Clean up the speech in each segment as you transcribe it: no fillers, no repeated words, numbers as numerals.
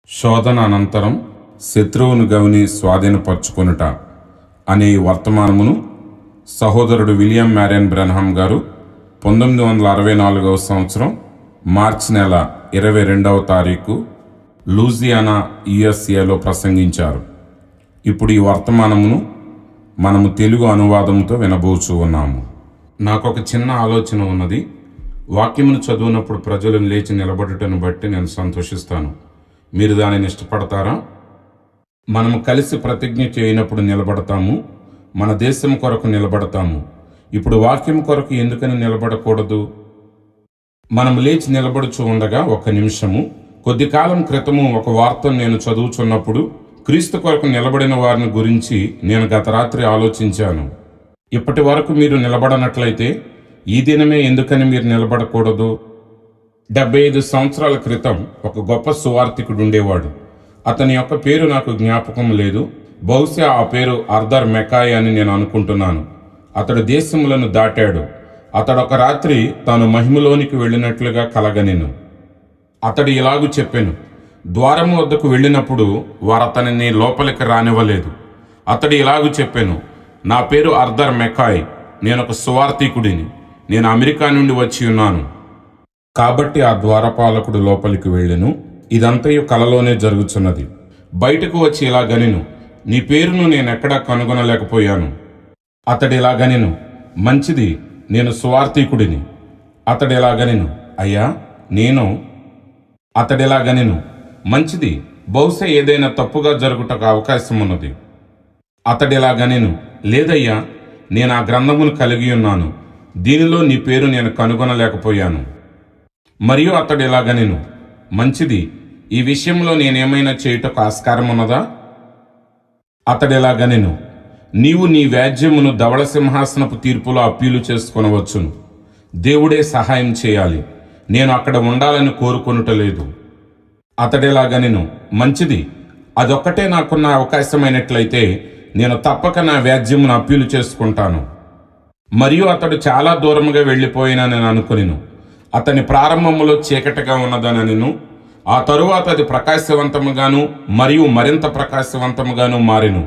శోధన అనంతరం శత్రువును గవిని స్వాధీనపరచుకొనుట అనే ఈ వర్తమానమును సహోదరుడు విలియం మ్యారియన్ బ్రెన్హామ్ గారు 1964వ సంవత్సరం మార్చి నెల 22వ తారీఖు లూజియానా యుఎస్ఏలో ప్రసంగించారు. ఇప్పుడు ఈ వర్తమానమును మనము తెలుగు అనువాదంతో వినబోచు ఉన్నాము. నాకొక చిన్న ఆలోచన ఉన్నది. వాక్యమును చదువునప్పుడు ప్రజలు లేచి నిలబడుటను బట్టి నేను సంతోషిస్తాను. మీరు దానిని ఇష్టపడతారా? మనము కలిసి ప్రతిజ్ఞ చేయనప్పుడు నిలబడతాము. మన దేశం కొరకు నిలబడతాము. ఇప్పుడు వాక్యం కొరకు ఎందుకని నిలబడకూడదు? మనము లేచి నిలబడుచు ఉండగా ఒక నిమిషము. కొద్ది కాలం క్రితము ఒక వార్తను నేను చదువుచున్నప్పుడు క్రీస్తు కొరకు నిలబడిన వారిని గురించి నేను గత రాత్రి ఆలోచించాను. ఇప్పటి వరకు మీరు నిలబడనట్లయితే ఈ దినమే ఎందుకని మీరు నిలబడకూడదు? 75 సంవత్సరాల క్రితం ఒక గొప్ప సువార్థికుడు ఉండేవాడు. అతని యొక్క పేరు నాకు జ్ఞాపకం లేదు. బహుశా ఆ పేరు ఆర్థర్ మెకాయ్ అని నేను అనుకుంటున్నాను. అతడు దేశములను దాటాడు. అతడు ఒక రాత్రి తాను మహిమలోనికి వెళ్ళినట్లుగా కలగనెను. అతడు ఇలాగూ చెప్పెను. ద్వారము వద్దకు వెళ్ళినప్పుడు వారు అతనిని లోపలికి రానివ్వలేదు. అతడు ఇలాగూ చెప్పెను, నా పేరు ఆర్థర్ మెకాయ్, నేను ఒక సువార్థికుడిని, నేను అమెరికా నుండి వచ్చి ఉన్నాను. కాబట్టి ఆ ద్వారపాలకుడు లోపలికి వెళ్ళెను. ఇదంతయు కలలోనే జరుగుతున్నది. బయటకు వచ్చి ఇలాగనెను, నీ పేరును నేనెక్కడా కనుగొనలేకపోయాను. అతడిలాగనెను, మంచిది, నేను సువార్థికుడిని. అతడిలాగనెను, అయ్యా నేను. అతడిలాగనెను, మంచిది, బహుశా ఏదైనా తప్పుగా జరుగుటకు అవకాశం ఉన్నది. అతడిలాగనెను, లేదయ్యా, నేను ఆ గ్రంథమును కలిగి ఉన్నాను. దీనిలో నీ పేరు నేను కనుగొనలేకపోయాను. మరియు అతడిలాగనెను, మంచిది, ఈ విషయంలో నేనేమైనా చేయుటకు ఆస్కారం ఉన్నదా? అతడిలాగనెను, నీవు నీ వ్యాజ్యమును ధవళ సింహాసనపు తీర్పులో అప్పీలు చేసుకొనవచ్చును. దేవుడే సహాయం చేయాలి. నేను అక్కడ ఉండాలని కోరుకొనుటలేదు. అతడిలాగనెను, మంచిది, అదొక్కటే నాకున్న అవకాశమైనట్లయితే నేను తప్పక నా వ్యాజ్యమును అప్పీలు చేసుకుంటాను. మరియు అతడు చాలా దూరముగా వెళ్ళిపోయినా నేను అనుకునేను. అతని ప్రారంభములో చీకటిగా ఉన్నదనను, ఆ తరువాత అది ప్రకాశవంతముగాను మరియు మరింత ప్రకాశవంతముగాను మారెను.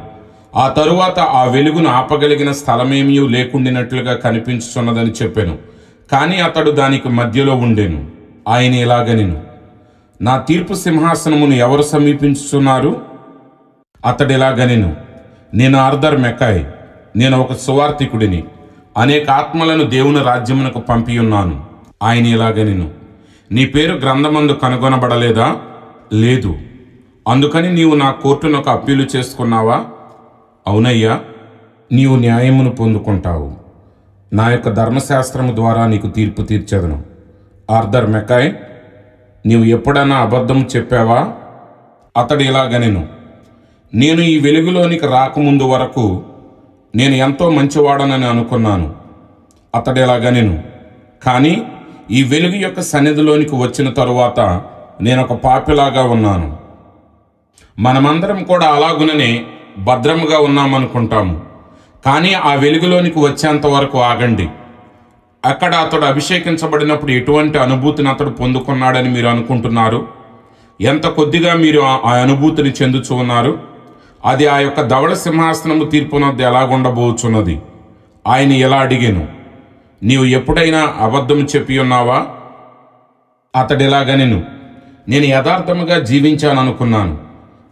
ఆ తరువాత ఆ వెలుగును ఆపగలిగిన స్థలమేమీ లేకుండినట్లుగా కనిపించుచున్నదని చెప్పాను. కానీ అతడు దానికి మధ్యలో ఉండెను. ఆయన ఇలాగనెను, నా తీర్పు సింహాసనమును ఎవరు సమీపించుచున్నారు? అతడిలాగనెను, నేను ఆర్థర్ మెకాయ్, నేను ఒక సువార్థికుడిని, అనేక ఆత్మలను దేవుని రాజ్యమునకు పంపియున్నాను. ఆయన ఇలాగనెను, నీ పేరు గ్రంథమందు కనుగొనబడలేదా? లేదు. అందుకని నీవు నా కోర్టునకు అప్పీలు చేసుకున్నావా? అవునయ్యా, నీవు న్యాయమును పొందుకుంటావు. నా యొక్క ధర్మశాస్త్రము ద్వారా నీకు తీర్పు తీర్చెదను. ఆర్థర్ మెకాయ్, నీవు ఎప్పుడన్నా అబద్ధం చెప్పావా? అతడు ఇలాగనెను, నేను ఈ వెలుగులోనికి రాకముందు వరకు నేను ఎంతో మంచివాడనని అనుకున్నాను. అతడు ఇలాగనెను, కానీ ఈ వెలుగు యొక్క సన్నిధిలోనికి వచ్చిన తరువాత నేను ఒక పాపిలాగా ఉన్నాను. మనమందరం కూడా అలాగుననే భద్రముగా ఉన్నామనుకుంటాము. కానీ ఆ వెలుగులోనికి వచ్చేంత వరకు ఆగండి. అక్కడ అతడు అభిషేకించబడినప్పుడు ఎటువంటి అనుభూతిని అతడు పొందుకున్నాడని మీరు అనుకుంటున్నారు? ఎంత కొద్దిగా మీరు ఆ అనుభూతిని చెందుచు ఉన్నారు? అది ఆ యొక్క ధవళ సింహాసనము తీర్పునద్ద ఎలాగుండబోచున్నది? ఆయన ఎలా అడిగాను, నీవు ఎప్పుడైనా అబద్ధం చెప్పి ఉన్నావా? అతడిలాగనెను, నేను యథార్థముగా జీవించాననుకున్నాను.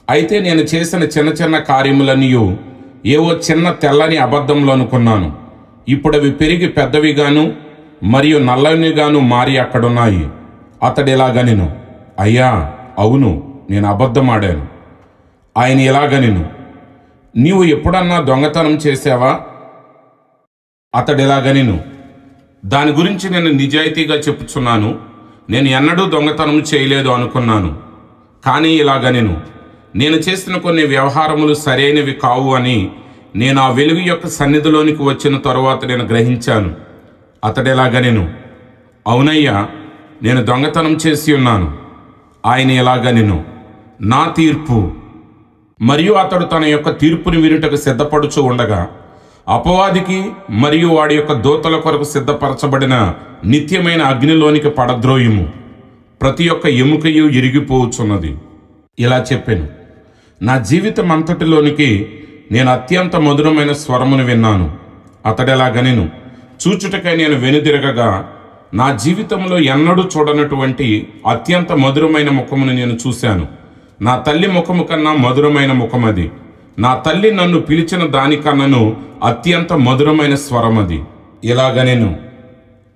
అయితే నేను చేసిన చిన్న చిన్న కార్యములన్నీ ఏవో చిన్న తెల్లని అబద్ధములు అనుకున్నాను. ఇప్పుడు అవి పెరిగి పెద్దవిగాను మరియు నల్లనిగాను మారి అక్కడున్నాయి. అతడిలాగనెను, అయ్యా అవును, నేను అబద్ధమాడాను. ఆయన ఇలాగనెను, నీవు ఎప్పుడన్నా దొంగతనం చేశావా? అతడిలాగనెను, దాని గురించి నేను నిజాయితీగా చెప్పుచున్నాను. నేను ఎన్నడూ దొంగతనం చేయలేదు అనుకున్నాను. కానీ ఇలాగనెను, నేను చేసిన కొన్ని వ్యవహారములు సరైనవి కావు అని నేను ఆ వెలుగు యొక్క సన్నిధిలోనికి వచ్చిన తరువాత నేను గ్రహించాను. అతడిలాగనెను, అవునయ్యా, నేను దొంగతనం చేసి ఉన్నాను. ఆయన ఇలాగనెను, నా తీర్పు. మరియు అతడు తన యొక్క తీర్పుని వినుటకు సిద్ధపడుచు ఉండగా అపవాదికి మరియు వాడి యొక్క దూతల కొరకు సిద్ధపరచబడిన నిత్యమైన అగ్నిలోనికి పడద్రోయుము. ప్రతి ఒక్క ఎముకయు ఇరిగిపోవచ్చున్నది. ఇలా చెప్పాను, నా జీవితం అంతటిలోనికి నేను అత్యంత మధురమైన స్వరమును విన్నాను. అతడెలాగనెను, చూచుటకై నేను వెనుదిరగగా నా జీవితంలో ఎన్నడూ చూడనటువంటి అత్యంత మధురమైన ముఖమును నేను చూశాను. నా తల్లి ముఖము కన్నా మధురమైన ముఖం అది. నా తల్లి నన్ను పిలిచిన దానికన్నను అత్యంత మధురమైన స్వరం అది. ఇలాగనెను,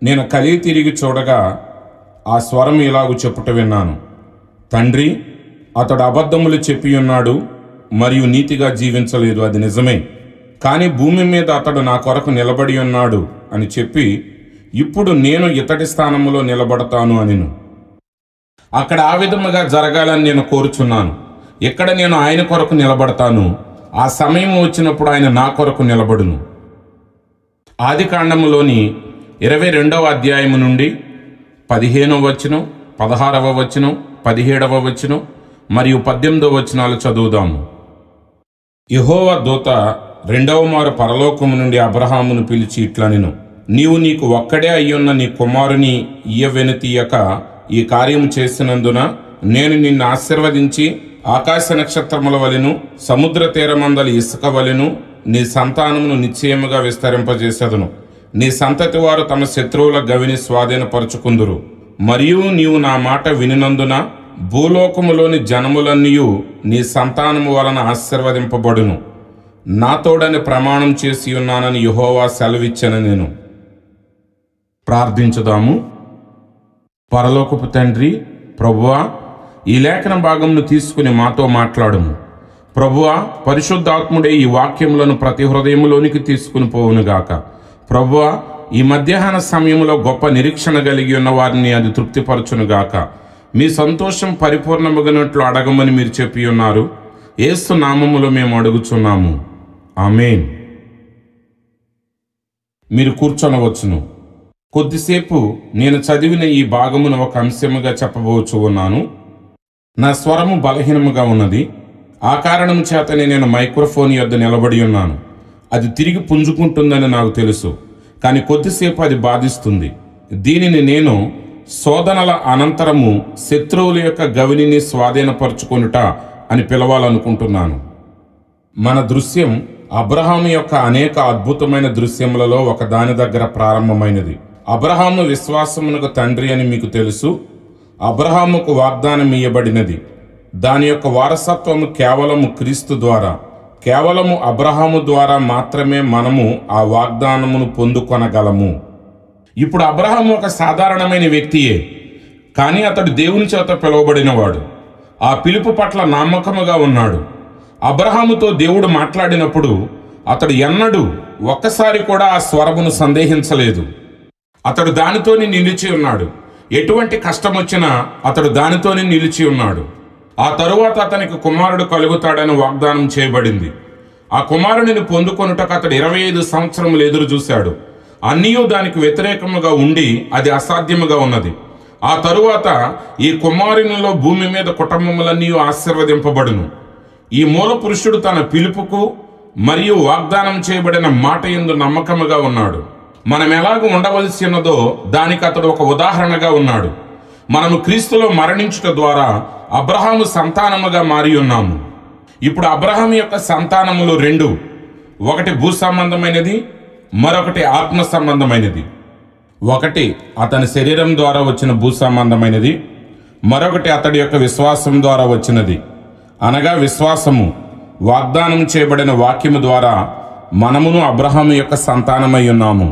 నేను కలిగి తిరిగి చూడగా ఆ స్వరం ఇలాగు చెప్పుట విన్నాను, తండ్రి, అతడు అబద్ధములు చెప్పి ఉన్నాడు మరియు నీతిగా జీవించలేదు, అది నిజమే. కానీ భూమి మీద అతడు నా కొరకు నిలబడి ఉన్నాడు అని చెప్పి ఇప్పుడు నేను ఇతడి స్థానంలో నిలబడతాను అనిను. అక్కడ ఆ విధముగా జరగాలని నేను కోరుచున్నాను. ఇక్కడ నేను ఆయన కొరకు నిలబడతాను. ఆ సమయం వచ్చినప్పుడు ఆయన నా కొరకు నిలబడును. ఆదికాండములోని 22వ అధ్యాయము నుండి 15వ వచనం, 16వ వచనం, 17వ వచనం మరియు 18వ వచనాలు చదువుదాము. యెహోవా దూత రెండవ మారు పరలోకము నుండి అబ్రహామును పిలిచి ఇట్లనెను, నీవు నీకు ఒక్కడే అయ్యున్న నీ కుమారుని వెనుతీయక ఈ కార్యము చేసినందున నేను నిన్ను ఆశీర్వదించి ఆకాశ నక్షత్రముల వలెను సముద్ర తీరమందలి ఇసుక వలెను నీ సంతానమును నిశ్చయముగా విస్తరింపజేసెదను. నీ సంతతి వారు తమ శత్రువుల గవిని స్వాధీనపరుచుకుందురు. మరియు నీవు నా మాట వినినందున భూలోకములోని జనములన్నీయు నీ సంతానము వలన ఆశీర్వదింపబడును. నా తోడని ప్రమాణం చేసి ఉన్నానని యెహోవా సెలవిచ్చెను. నేను ప్రార్థించుదాము. పరలోకపు తండ్రి, ప్రభువా, ఈ లేఖన భాగంను తీసుకుని మాతో మాట్లాడుము. ప్రభువా, పరిశుద్ధాత్ముడే ఈ వాక్యములను ప్రతి హృదయములోనికి తీసుకుని పోవునుగాక. ప్రభువా, ఈ మధ్యాహ్న సమయంలో గొప్ప నిరీక్షణ కలిగి ఉన్న వారిని అది తృప్తిపరచునుగాక. మీ సంతోషం పరిపూర్ణమగినట్లు అడగమని మీరు చెప్పి ఉన్నారు. యేసు నామములో మేము అడుగుచున్నాము, ఆమేన్. మీరు కూర్చొనవచ్చును. కొద్దిసేపు నేను చదివిన ఈ భాగమును ఒక అంశముగా చెప్పబోచు ఉన్నాను. నా స్వరము బలహీనముగా ఉన్నది. ఆ కారణం చేతనే నేను మైక్రోఫోన్ యొద్ద నిలబడి ఉన్నాను. అది తిరిగి పుంజుకుంటుందని నాకు తెలుసు, కానీ కొద్దిసేపు అది బాధిస్తుంది. దీనిని నేను శోధనల అనంతరము శత్రువుల యొక్క గవిని స్వాధీనపరుచుకొనుట అని పిలవాలనుకుంటున్నాను. మన దృశ్యం అబ్రహాము యొక్క అనేక అద్భుతమైన దృశ్యములలో ఒక దాని దగ్గర ప్రారంభమైనది. అబ్రహాము విశ్వాసమునకు తండ్రి అని మీకు తెలుసు. అబ్రహాముకు వాగ్దానం ఇయ్యబడినది. దాని యొక్క వారసత్వము కేవలము క్రీస్తు ద్వారా, కేవలము అబ్రహాము ద్వారా మాత్రమే మనము ఆ వాగ్దానమును పొందుకొనగలము. ఇప్పుడు అబ్రహాము ఒక సాధారణమైన వ్యక్తియే, కానీ అతడు దేవుని చేత పిలువబడినవాడు. ఆ పిలుపు పట్ల నమ్మకముగా ఉన్నాడు. అబ్రహాముతో దేవుడు మాట్లాడినప్పుడు అతడు ఎన్నడూ ఒక్కసారి కూడా ఆ స్వరమును సందేహించలేదు. అతడు దానితోనే నిలిచి ఉన్నాడు. ఎటువంటి కష్టం వచ్చినా అతడు దానితోనే నిలిచి ఉన్నాడు. ఆ తరువాత అతనికి కుమారుడు కలుగుతాడని వాగ్దానం చేయబడింది. ఆ కుమారుడిని పొందుకొనుటకు అతడు 25 సంవత్సరములు ఎదురు చూశాడు. అన్నీయూ దానికి వ్యతిరేకముగా ఉండి అది అసాధ్యముగా ఉన్నది. ఆ తరువాత ఈ కుమారునిలో భూమి మీద కుటుంబములన్నీ ఆశీర్వదింపబడును. ఈ మూల పురుషుడు తన పిలుపుకు మరియు వాగ్దానం చేయబడిన మాట యందు నమ్మకముగా ఉన్నాడు. మనం ఎలాగ ఉండవలసి ఉన్నదో దానికి అతడు ఒక ఉదాహరణగా ఉన్నాడు. మనము క్రీస్తులో మరణించుట ద్వారా అబ్రహాము సంతానముగా మారి ఉన్నాము. ఇప్పుడు అబ్రహాము యొక్క సంతానములు 2, ఒకటి భూ సంబంధమైనది, మరొకటి ఆత్మ సంబంధమైనది. ఒకటి అతని శరీరం ద్వారా వచ్చిన భూ సంబంధమైనది, మరొకటి అతడి యొక్క విశ్వాసం ద్వారా వచ్చినది. అనగా విశ్వాసము, వాగ్దానం చేయబడిన వాక్యము ద్వారా మనమును అబ్రహాము యొక్క సంతానమై ఉన్నాము.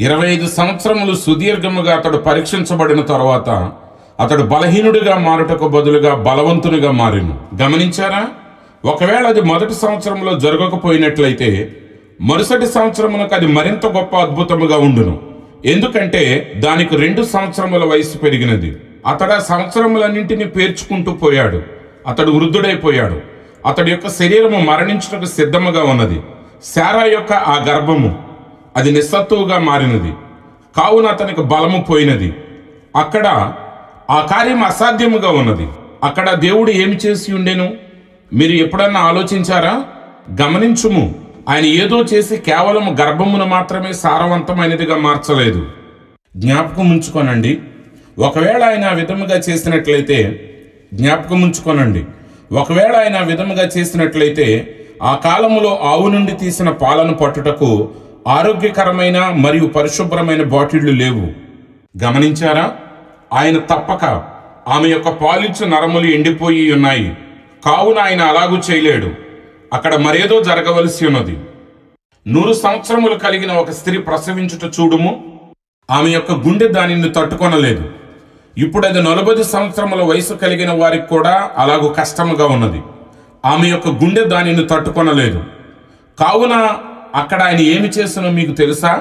25 సంవత్సరములు సుదీర్ఘముగా అతడు పరీక్షించబడిన తరువాత అతడు బలహీనుడిగా మారుటకు బదులుగా బలవంతునిగా మారిను. గమనించారా? ఒకవేళ అది మొదటి సంవత్సరంలో జరగకపోయినట్లయితే మరుసటి సంవత్సరమునకు అది మరింత గొప్ప అద్భుతముగా ఉండును. ఎందుకంటే దానికి 2 సంవత్సరముల వయసు పెరిగినది. అతడు ఆ సంవత్సరములన్నింటినీ పేర్చుకుంటూ పోయాడు. అతడు వృద్ధుడైపోయాడు. అతడి యొక్క శరీరము మరణించుటకు సిద్ధముగా ఉన్నది. శారా యొక్క ఆ గర్భము అది నిస్సత్తువుగా మారినది. కావున అతనికి బలము పోయినది. అక్కడ ఆ కార్యం అసాధ్యముగా ఉన్నది. అక్కడ దేవుడు ఏమి చేసి ఉండెను? మీరు ఎప్పుడన్నా ఆలోచించారా? గమనించుము, ఆయన ఏదో చేసి కేవలం గర్భమును మాత్రమే సారవంతమైనదిగా మార్చలేదు. జ్ఞాపకం ఉంచుకోనండి. ఒకవేళ ఆయన ఆ విధముగా చేసినట్లయితే జ్ఞాపకం ఉంచుకోనండి, ఒకవేళ ఆయన ఆ విధముగా చేసినట్లయితే ఆ కాలములో ఆవు నుండి తీసిన పాలను పట్టుటకు ఆరోగ్యకరమైన మరియు పరిశుభ్రమైన బాటిళ్లు లేవు. గమనించారా? ఆయన తప్పక ఆమె యొక్క పాలిచ్చు నరములు ఎండిపోయి ఉన్నాయి, కావున ఆయన అలాగూ చేయలేడు. అక్కడ మరేదో జరగవలసి ఉన్నది. 100 సంవత్సరములు కలిగిన ఒక స్త్రీ ప్రసవించుట చూడుము, ఆమె యొక్క గుండె దానిని తట్టుకొనలేదు. ఇప్పుడు అది 40 సంవత్సరముల వయసు కలిగిన వారికి కూడా అలాగూ కష్టముగా ఉన్నది. ఆమె యొక్క గుండె దానిని తట్టుకొనలేదు. కావున అక్కడ ఆయన ఏమి చేసినో మీకు తెలుసా?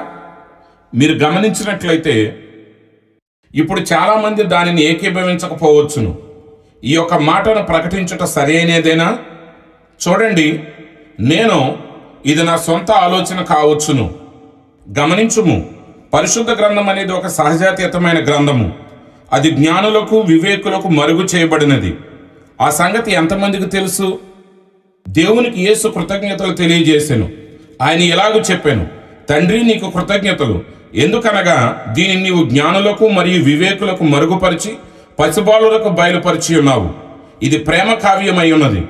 మీరు గమనించినట్లయితే ఇప్పుడు చాలా మంది దానిని ఏకీభవించకపోవచ్చును. ఈ యొక్క మాటను ప్రకటించుట సరైనదేనా? చూడండి, ఇది నా సొంత ఆలోచన కావచ్చును. గమనించుము, పరిశుద్ధ గ్రంథం అనేది ఒక సహజాతీతమైన గ్రంథము. అది జ్ఞానులకు వివేకులకు మరుగు చేయబడినది. ఆ సంగతి ఎంతమందికి తెలుసు? దేవునికి యేసు కృతజ్ఞతలు తెలియజేసెను. ఆయన ఎలాగూ చెప్పాను, తండ్రి నీకు కృతజ్ఞతలు, ఎందుకనగా దీనిని నీవు జ్ఞానులకు మరియు వివేకులకు మరుగుపరిచి పసిబాలులకు బయలుపరిచి ఉన్నావు. ఇది ప్రేమ కావ్యమై ఉన్నది.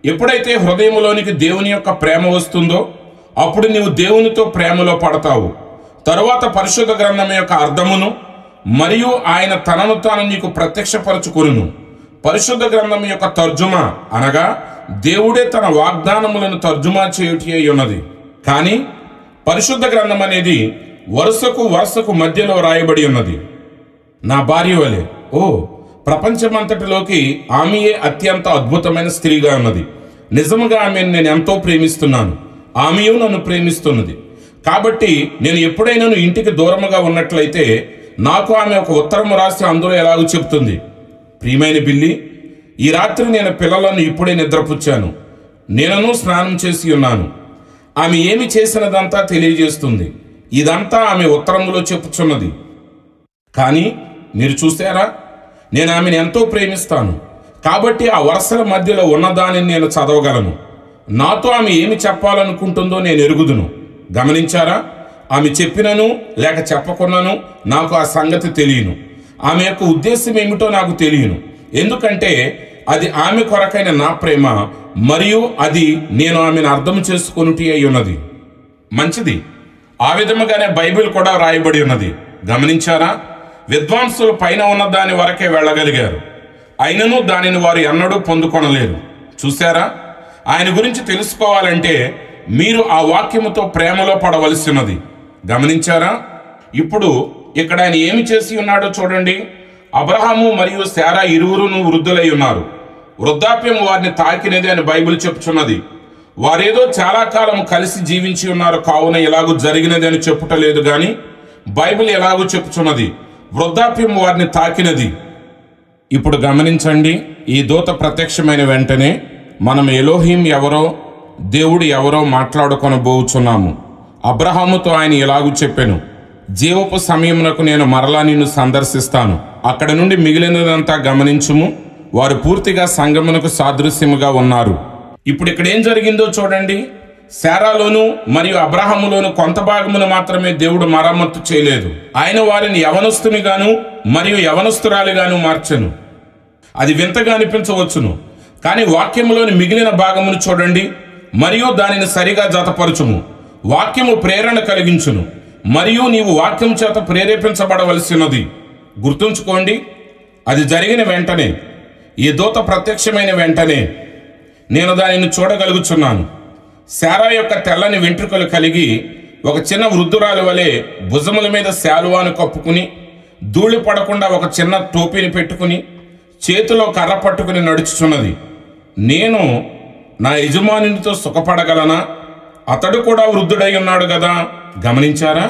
ఎప్పుడైతే హృదయంలోనికి దేవుని యొక్క ప్రేమ వస్తుందో అప్పుడు నీవు దేవునితో ప్రేమలో పడతావు. తరువాత పరిశుద్ధ గ్రంథం యొక్క అర్థమును మరియు ఆయన తనను తాను నీకు ప్రత్యక్షపరచుకొనును. పరిశుద్ధ గ్రంథం యొక్క తర్జుమా అనగా దేవుడే తన వాగ్దానములను తర్జుమా చేయుటి అయి ఉన్నది. కానీ పరిశుద్ధ గ్రంథం అనేది వరుసకు మధ్యలో రాయబడి ఉన్నది. నా భార్య వలె ప్రపంచమంతటిలోకి ఆమెయే అత్యంత అద్భుతమైన స్త్రీగా ఉన్నది. నిజముగా ఆమెను నేను ఎంతో ప్రేమిస్తున్నాను, ఆమెయు నన్ను ప్రేమిస్తున్నది. కాబట్టి నేను ఎప్పుడైనా ఇంటికి దూరముగా ఉన్నట్లయితే నాకు ఆమె ఒక ఉత్తరము రాసి అందులో ఎలాగూ చెప్తుంది, ప్రియమైన బిల్లి, ఈ రాత్రి నేను పిల్లలను ఇప్పుడే నిద్రపుచ్చాను, నేనను స్నానం చేసి ఉన్నాను. ఆమె ఏమి చేసినదంతా తెలియజేస్తుంది. ఇదంతా ఆమె ఉత్తరములో చెప్పుచున్నది. కానీ మీరు చూసారా, నేను ఆమెను ఎంతో ప్రేమిస్తాను కాబట్టి ఆ వరుసల మధ్యలో ఉన్నదానిని నేను చదవగలను. నాతో ఆమె ఏమి చెప్పాలనుకుంటుందో నేను ఎరుగుదును. గమనించారా? ఆమె చెప్పినను లేక చెప్పకున్నాను నాకు ఆ సంగతి తెలియను. ఆమె యొక్క ఉద్దేశం ఏమిటో నాకు తెలియను. ఎందుకంటే అది ఆమె కొరకైన నా ప్రేమ మరియు అది నేను ఆమెను అర్థం చేసుకొనుటి అయి ఉన్నది. మంచిది. ఆ విధముగానే బైబిల్ కూడా రాయబడి ఉన్నది. గమనించారా? విద్వాంసులు పైన ఉన్న దాని వరకే వెళ్ళగలిగారు, అయినను దానిని వారు ఎన్నడూ పొందుకొనలేరు. చూసారా? ఆయన గురించి తెలుసుకోవాలంటే మీరు ఆ వాక్యముతో ప్రేమలో పడవలసినది. గమనించారా? ఇప్పుడు ఇక్కడ ఆయన ఏమి చేసి ఉన్నాడో చూడండి. అబ్రహాము మరియు శారా ఇరువురును వృద్ధులై ఉన్నారు. వృద్ధాప్యం వారిని తాకినది అని బైబిల్ చెప్పుచున్నది. వారేదో చాలా కాలం కలిసి జీవించి ఉన్నారు, కావున ఎలాగూ జరిగినది అని చెప్పుటలేదు. గాని బైబిల్ ఎలాగూ చెప్పుచున్నది, వృద్ధాప్యం వారిని తాకినది. ఇప్పుడు గమనించండి, ఈ దూత ప్రత్యక్షమైన వెంటనే మనం ఎలోహిం ఎవరో దేవుడు ఎవరో మాట్లాడుకొనబోచున్నాము. అబ్రహాముతో ఆయన ఇలాగూ చెప్పెను, జీవపు సమయమునకు నేను మరలా నిన్ను సందర్శిస్తాను, అక్కడ నుండి మిగిలినదంతా గమనించుము. వారు పూర్తిగా సంగమునకు సాదృశ్యముగా ఉన్నారు. ఇప్పుడు ఇక్కడ ఏం జరిగిందో చూడండి. శారాలోను మరియు అబ్రహాములోను కొంత భాగమును మాత్రమే దేవుడు మరమ్మత్తు చేయలేదు. ఆయన వారిని యవనస్తునిగాను మరియు యవనస్తురాలిగాను మార్చెను. అది వింతగా అనిపించవచ్చును, కానీ వాక్యములోని మిగిలిన భాగమును చూడండి మరియు దానిని సరిగా జతపరచుము. వాక్యము ప్రేరణ కలిగించును మరియు నీవు వాక్యం చేత ప్రేరేపించబడవలసినది. గుర్తుంచుకోండి, అది జరిగిన వెంటనే, ఈ దూత ప్రత్యక్షమైన వెంటనే నేను దానిని చూడగలుగుచున్నాను. శారా యొక్క తెల్లని వెంట్రుకలు కలిగి ఒక చిన్న వృద్ధురాలి వలె భుజముల మీద శాలువాను కప్పుకుని, ధూళి పడకుండా ఒక చిన్న టోపీని పెట్టుకుని, చేతిలో కర్ర పట్టుకుని నడుచుచున్నది. నేను నా యజమానునితో సుఖపడగలనా? అతడు కూడా వృద్ధుడై ఉన్నాడు కదా. గమనించారా?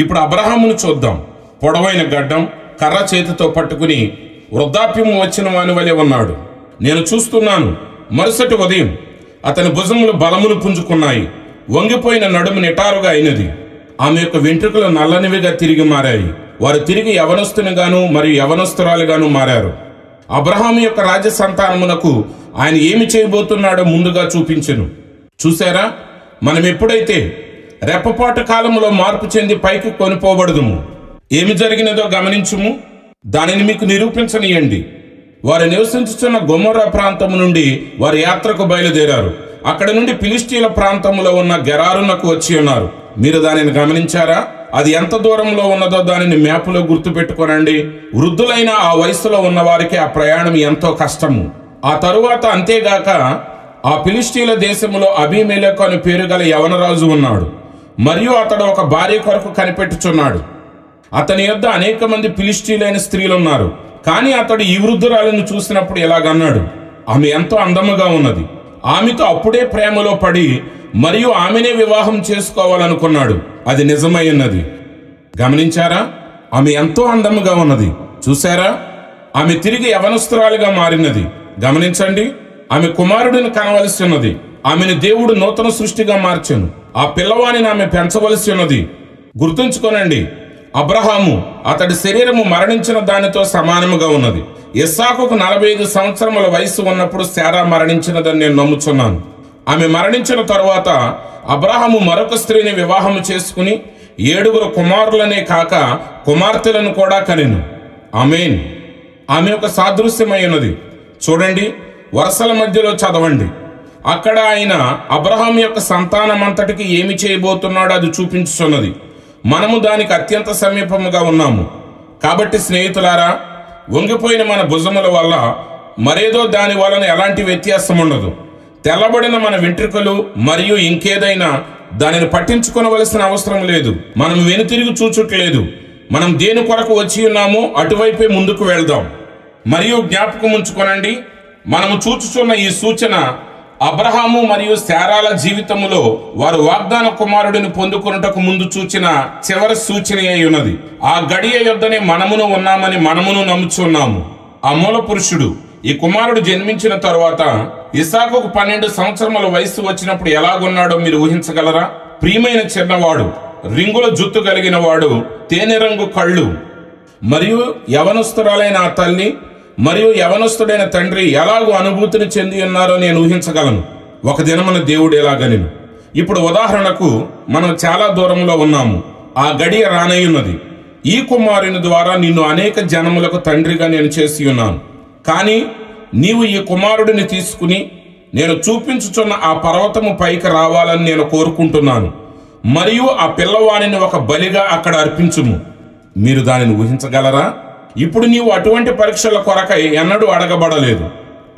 ఇప్పుడు అబ్రహామును చూద్దాం. పొడవైన గడ్డం, కర్ర చేతితో పట్టుకుని వృద్ధాప్యం వచ్చిన వాని వలె ఉన్నాడు. నేను చూస్తున్నాను. మరుసటి ఉదయం అతని భుజములు బలమును పుంజుకున్నాయి, వంగిపోయిన నడుము నిటారుగా అయినది. ఆమె యొక్క వెంట్రుకలు నల్లనివిగా తిరిగి మారాయి. వారు తిరిగి యవనస్తునిగాను మరియు యవనస్తురాలిగాను మారారు. అబ్రహాము యొక్క రాజ్య సంతానమునకు ఆయన ఏమి చేయబోతున్నాడో ముందుగా చూపించెను. చూసారా? మనం ఎప్పుడైతే రెప్పపాటు కాలంలో మార్పు చెంది పైకి కొనిపోబడదుము, ఏమి జరిగినదో గమనించుము. దానిని మీకు నిరూపించనియండి. వారు నివసించుచున్న గొమొర్రా ప్రాంతము నుండి వారి యాత్రకు బయలుదేరారు. అక్కడ నుండి ఫిలిష్తీయుల ప్రాంతంలో ఉన్న గెరారునకు వచ్చి ఉన్నారు. మీరు దానిని గమనించారా? అది ఎంత దూరంలో ఉన్నదో దానిని మ్యాపులో గుర్తు పెట్టుకోనండి. వృద్ధులైన ఆ వయసులో ఉన్న వారికి ఆ ప్రయాణం ఎంతో కష్టము. ఆ తరువాత అంతేగాక ఆ ఫిలిష్తీయుల దేశములో అబీమెలెకు అని పేరు గల యవనరాజు ఉన్నాడు. మరియు అతడు ఒక భార్య కొరకు కనిపెట్టుచున్నాడు. అతని యొద్ద అనేక మంది ఫిలిష్తీయులైన స్త్రీలున్నారు. కానీ అతడు ఈ వృద్ధురాలను చూసినప్పుడు ఇలాగన్నాడు, ఆమె ఎంతో అందముగా ఉన్నది. ఆమెతో అప్పుడే ప్రేమలో పడి మరియు ఆమెనే వివాహం చేసుకోవాలనుకున్నాడు. అది నిజమై ఉన్నది. గమనించారా? ఆమె ఎంతో అందముగా ఉన్నది. చూశారా? ఆమె తిరిగి యవనస్తురాలుగా మారినది. గమనించండి. ఆమె కుమారుడిని కనవలసి ఉన్నది. ఆమెను దేవుడు నూతన సృష్టిగా మార్చెను. ఆ పిల్లవాణిని ఆమె పెంచవలసి ఉన్నది. గుర్తుంచుకోనండి, అబ్రహాము అతడి శరీరము మరణించిన దానితో సమానముగా ఉన్నది. ఇస్సాకుకు 45 సంవత్సరముల వయసు ఉన్నప్పుడు శారా మరణించినదని నేను నమ్ముచున్నాను. ఆమె మరణించిన తరువాత అబ్రహాము మరొక స్త్రీని వివాహము చేసుకుని 7 కుమారులనే కాక కుమార్తెలను కూడా కనెను. ఆమేన్. ఆమె ఒక సాదృశ్యమై ఉన్నది. చూడండి, వరుసల మధ్యలో చదవండి. అక్కడ ఆయన అబ్రహాం యొక్క సంతానమంతటికి ఏమి చేయబోతున్నాడో అది చూపించుచున్నది. మనము దానికి అత్యంత సమీపముగా ఉన్నాము. కాబట్టి స్నేహితులారా, వంగిపోయిన మన భుజముల వల్ల మరేదో దాని వలన ఎలాంటి వ్యత్యాసం ఉండదు. తెల్లబడిన మన వెంట్రుకలు మరియు ఇంకేదైనా దానిని పట్టించుకోవలసిన అవసరం లేదు. మనం వెనుతిరిగి చూచుట్లేదు. మనం దేని కొరకు వచ్చి ఉన్నామో అటువైపే ముందుకు వెళ్దాం. మరియు జ్ఞాపకం ఉంచుకోనండి, మనము చూచుచున్న ఈ సూచన అబ్రహాము మరియు శారాల జీవితములో వారు వాగ్దాన కుమారుడిని పొందుకొనుటకు ముందు చూచిన చివరి సూచన అయి ఉన్నది. ఆ గడియ యొద్దనే మనమును ఉన్నామని మనమును నమ్ముచున్నాము. ఆ మూల పురుషుడు ఈ కుమారుడు జన్మించిన తరువాత ఇస్సాకుకు 12 సంవత్సరముల వయసు వచ్చినప్పుడు ఎలాగున్నాడో మీరు ఊహించగలరా? ప్రియమైన చిన్నవాడు, రింగుల జుత్తు కలిగిన వాడు, తేనె రంగు కళ్ళు, మరియు యవనస్తురాలైన ఆ తల్లి మరియు యవనస్తుడైన తండ్రి ఎలాగూ అనుభూతిని చెంది ఉన్నారో నేను ఊహించగలను. ఒక దినమున దేవుడు ఎలాగనెను. ఇప్పుడు ఉదాహరణకు మనం చాలా దూరంలో ఉన్నాము. ఆ గడియ రానయ్యున్నది. ఈ కుమారుని ద్వారా నిన్ను అనేక జనములకు తండ్రిగా నేను చేసి ఉన్నాను. కానీ నీవు ఈ కుమారుడిని తీసుకుని నేను చూపించుచున్న ఆ పర్వతము పైకి రావాలని నేను కోరుకుంటున్నాను. మరియు ఆ పిల్లవాడిని ఒక బలిగా అక్కడ అర్పించుము. మీరు దానిని ఊహించగలరా? ఇప్పుడు నీవు అటువంటి పరీక్షల కొరకై ఎన్నడూ అడగబడలేదు.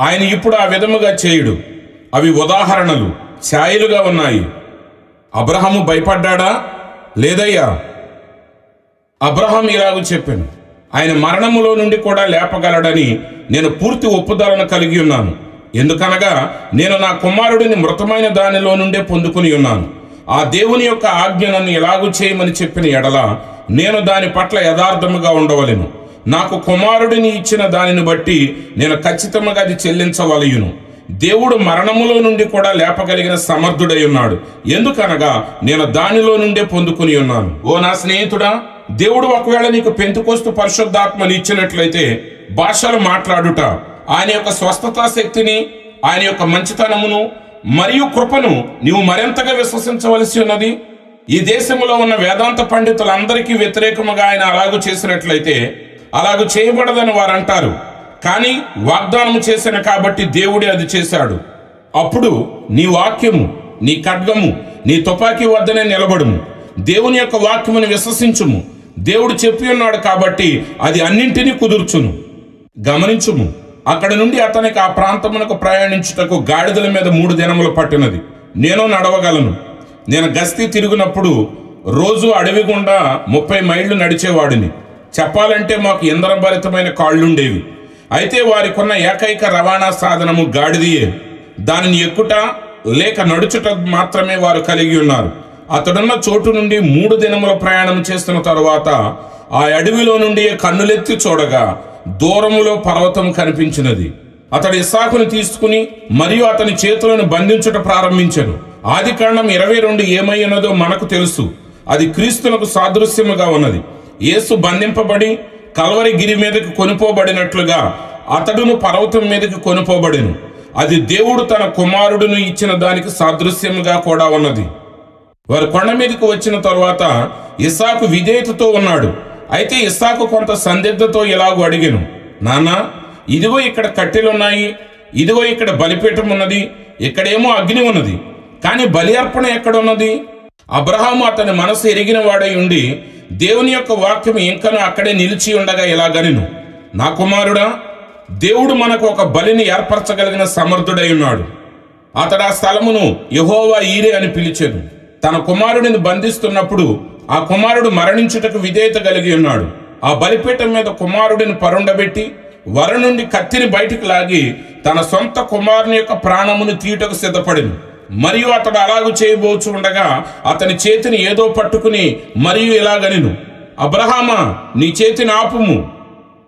ఆయన ఇప్పుడు ఆ విధముగా చేయుడు. అవి ఉదాహరణలు, ఛాయలుగా ఉన్నాయి. అబ్రహాము భయపడ్డాడా? లేదయ్యా. అబ్రహాం ఇలాగూ చెప్పాను, ఆయన మరణములో నుండి కూడా లేపగలడని నేను పూర్తి ఒప్పుదలను కలిగి ఉన్నాను. ఎందుకనగా నేను నా కుమారుడిని మృతమైన దానిలో నుండే పొందుకుని ఉన్నాను. ఆ దేవుని యొక్క ఆజ్ఞ నన్ను ఎలాగూ చేయమని చెప్పిన ఎడల నేను దాని పట్ల యథార్థముగా ఉండవలెను. నాకు కుమారుడిని ఇచ్చిన దానిని బట్టి నేను ఖచ్చితంగా అది చెల్లించవలయును. దేవుడు మరణములో నుండి కూడా లేపగలిగిన సమర్థుడై ఉన్నాడు. ఎందుకనగా నేను దానిలో నుండే పొందుకుని ఉన్నాను. ఓ నా స్నేహితుడా, దేవుడు ఒకవేళ నీకు పెంతెకోస్తు పరిశుద్ధాత్మని ఇచ్చినట్లయితే భాషలు మాట్లాడుట, ఆయన యొక్క స్వస్థతా శక్తిని, ఆయన యొక్క మంచితనమును మరియు కృపను నీవు మరింతగా విశ్వసించవలసి ఉన్నది. ఈ దేశంలో ఉన్న వేదాంత పండితులందరికీ వ్యతిరేకముగా ఆయన అలాగూ చేసినట్లయితే అలాగూ చేయబడదని వారు అంటారు. కానీ వాగ్దానము చేసిన కాబట్టి దేవుడే అది చేశాడు. అప్పుడు నీ వాక్యము, నీ ఖడ్గము, నీ తుపాకీ వద్దనే నిలబడుము. దేవుని యొక్క వాక్యమును విశ్వసించుము. దేవుడు చెప్పి ఉన్నాడు కాబట్టి అది అన్నింటినీ కుదుర్చును. గమనించుము, అక్కడ నుండి అతనికి ఆ ప్రాంతమునకు ప్రయాణించుటకు గాడిదల మీద 3 దినములు పట్టినది. నేను నడవగలను. నేను గస్తీ తిరిగినప్పుడు రోజు అడవి గుండా 30 మైళ్ళు నడిచేవాడిని. చెప్పాలంటే మాకు ఇంధనభరితమైన కాళ్ళుండేవి. అయితే వారికున్న ఏకైక రవాణా సాధనము గాడిదయే. దానిని ఎక్కుట లేక నడుచుట మాత్రమే వారు కలిగి ఉన్నారు. అతడున్న చోటు నుండి 3 దినముల ప్రయాణం చేస్తున్న తరువాత ఆ అడవిలో నుండి కన్నులెత్తి చూడగా దూరములో పర్వతం కనిపించినది. అతడు ఇస్సాకును తీసుకుని మరియు అతని చేతులను బంధించుట ప్రారంభించెను. ఆదికాండం 22 ఏమై ఉన్నదో మనకు తెలుసు. అది క్రీస్తునకు సాదృశ్యముగా ఉన్నది. యేసు బంధింపబడి కల్వరి గిరి మీదకి కొనిపోబడినట్లుగా అతడును పర్వతం మీదకి కొనిపోబడెను. అది దేవుడు తన కుమారుడును ఇచ్చిన దానికి సాదృశ్యముగా కూడా ఉన్నది. వారు కొండ మీదకి వచ్చిన తరువాత ఇస్సాకు విధేయతతో ఉన్నాడు. అయితే ఇస్సాకు కొంత సందిగ్ధతో ఇలాగూ అడిగెను, నాన్న, ఇదిగో ఇక్కడ కట్టెలున్నాయి, ఇదిగో ఇక్కడ బలిపీఠం ఉన్నది, ఇక్కడేమో అగ్ని ఉన్నది, కానీ బలి అర్పణ ఎక్కడున్నది? అబ్రహాము అతని మనసు ఎరిగిన వాడై ఉండి దేవుని యొక్క వాక్యం ఇంకను అక్కడే నిలిచి ఉండగా ఎలాగనిను, నా కుమారుడా, దేవుడు మనకు ఒక బలిని ఏర్పరచగలిగిన సమర్థుడై ఉన్నాడు. అతడు ఆ స్థలమును యెహోవా ఈరే అని పిలిచెను. తన కుమారుడిని బంధిస్తున్నప్పుడు ఆ కుమారుడు మరణించుటకు విధేయత కలిగి ఉన్నాడు. ఆ బలిపీఠం మీద కుమారుడిని పరుండబెట్టి వర నుండి కత్తిని బయటికి లాగి తన సొంత కుమారుని యొక్క ప్రాణమును తీయుటకు సిద్ధపడింది. మరియు అతడు అలాగూ చేయబోచు ఉండగా అతని చేతిని ఏదో పట్టుకుని మరియు ఇలాగనిను, అబ్రహామా, నీ చేతిని ఆపుము.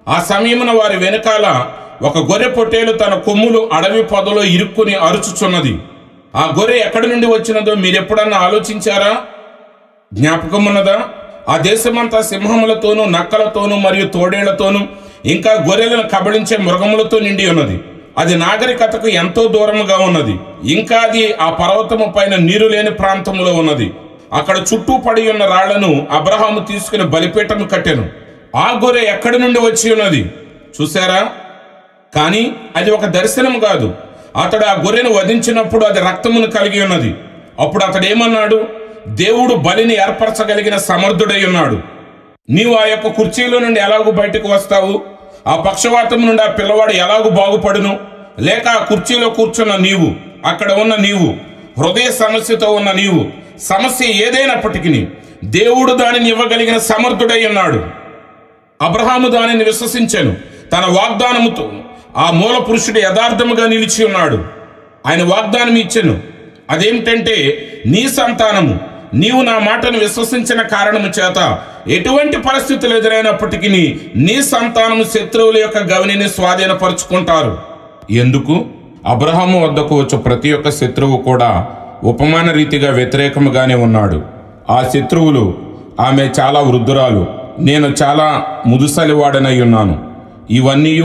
ఆ సమయమున వారి వెనకాల ఒక గొర్రె పొట్టేలు తన కొమ్ములు అడవి పొదలో ఇరుక్కుని అరుచుచున్నది. ఆ గొర్రె ఎక్కడి నుండి వచ్చినదో మీరెప్పుడన్నా ఆలోచించారా? జ్ఞాపకం ఉన్నదా? ఆ దేశమంతా సింహములతోనూ నక్కలతోనూ మరియు తోడేళ్లతోనూ ఇంకా గొర్రెలను కబళించే మృగములతో నిండి ఉన్నది. అది నాగరికతకు ఎంతో దూరముగా ఉన్నది. ఇంకా అది ఆ పర్వతము పైన నీరు లేని ప్రాంతంలో ఉన్నది. అక్కడ చుట్టూ పడి ఉన్న రాళ్లను అబ్రహాము తీసుకుని బలిపీఠము కట్టెను. ఆ గొర్రె ఎక్కడి నుండి వచ్చి ఉన్నది చూసారా? కానీ అది ఒక దర్శనం కాదు. అతడు ఆ గొర్రెను వధించినప్పుడు అది రక్తమును కలిగి ఉన్నది. అప్పుడు అతడు ఏమన్నాడు? దేవుడు బలిని ఏర్పరచగలిగిన సమర్థుడై ఉన్నాడు. నీవు ఆ యొక్క కుర్చీలో నుండి ఎలాగూ బయటకు వస్తావు? ఆ పక్షవాతం నుండి ఆ పిల్లవాడు ఎలాగూ బాగుపడును? లేక ఆ కుర్చీలో కూర్చున్న నీవు, అక్కడ ఉన్న నీవు, హృదయ సమస్యతో ఉన్న నీవు, సమస్య ఏదైనప్పటికీ దేవుడు దానిని ఇవ్వగలిగిన సమర్థుడై ఉన్నాడు. అబ్రహాము దానిని విశ్వసించెను. తన వాగ్దానముతో ఆ మూల పురుషుడు యథార్థముగా నిలిచి ఉన్నాడు. ఆయన వాగ్దానం ఇచ్చెను. అదేమిటంటే, నీ సంతానము నీవు నా మాటను విశ్వసించిన కారణము చేత ఎటువంటి పరిస్థితులు ఎదురైనప్పటికీ నీ సంతానము శత్రువుల యొక్క గవిని స్వాధీనపరుచుకుంటారు. ఎందుకు? అబ్రహాము వద్దకు వచ్చే ప్రతి ఒక్క శత్రువు కూడా ఉపమాన రీతిగా వ్యతిరేకముగానే ఉన్నాడు. ఆ శత్రువులు, ఆమె చాలా వృద్ధురాలు, నేను చాలా ముదుసలివాడనై ఉన్నాను, ఇవన్నీ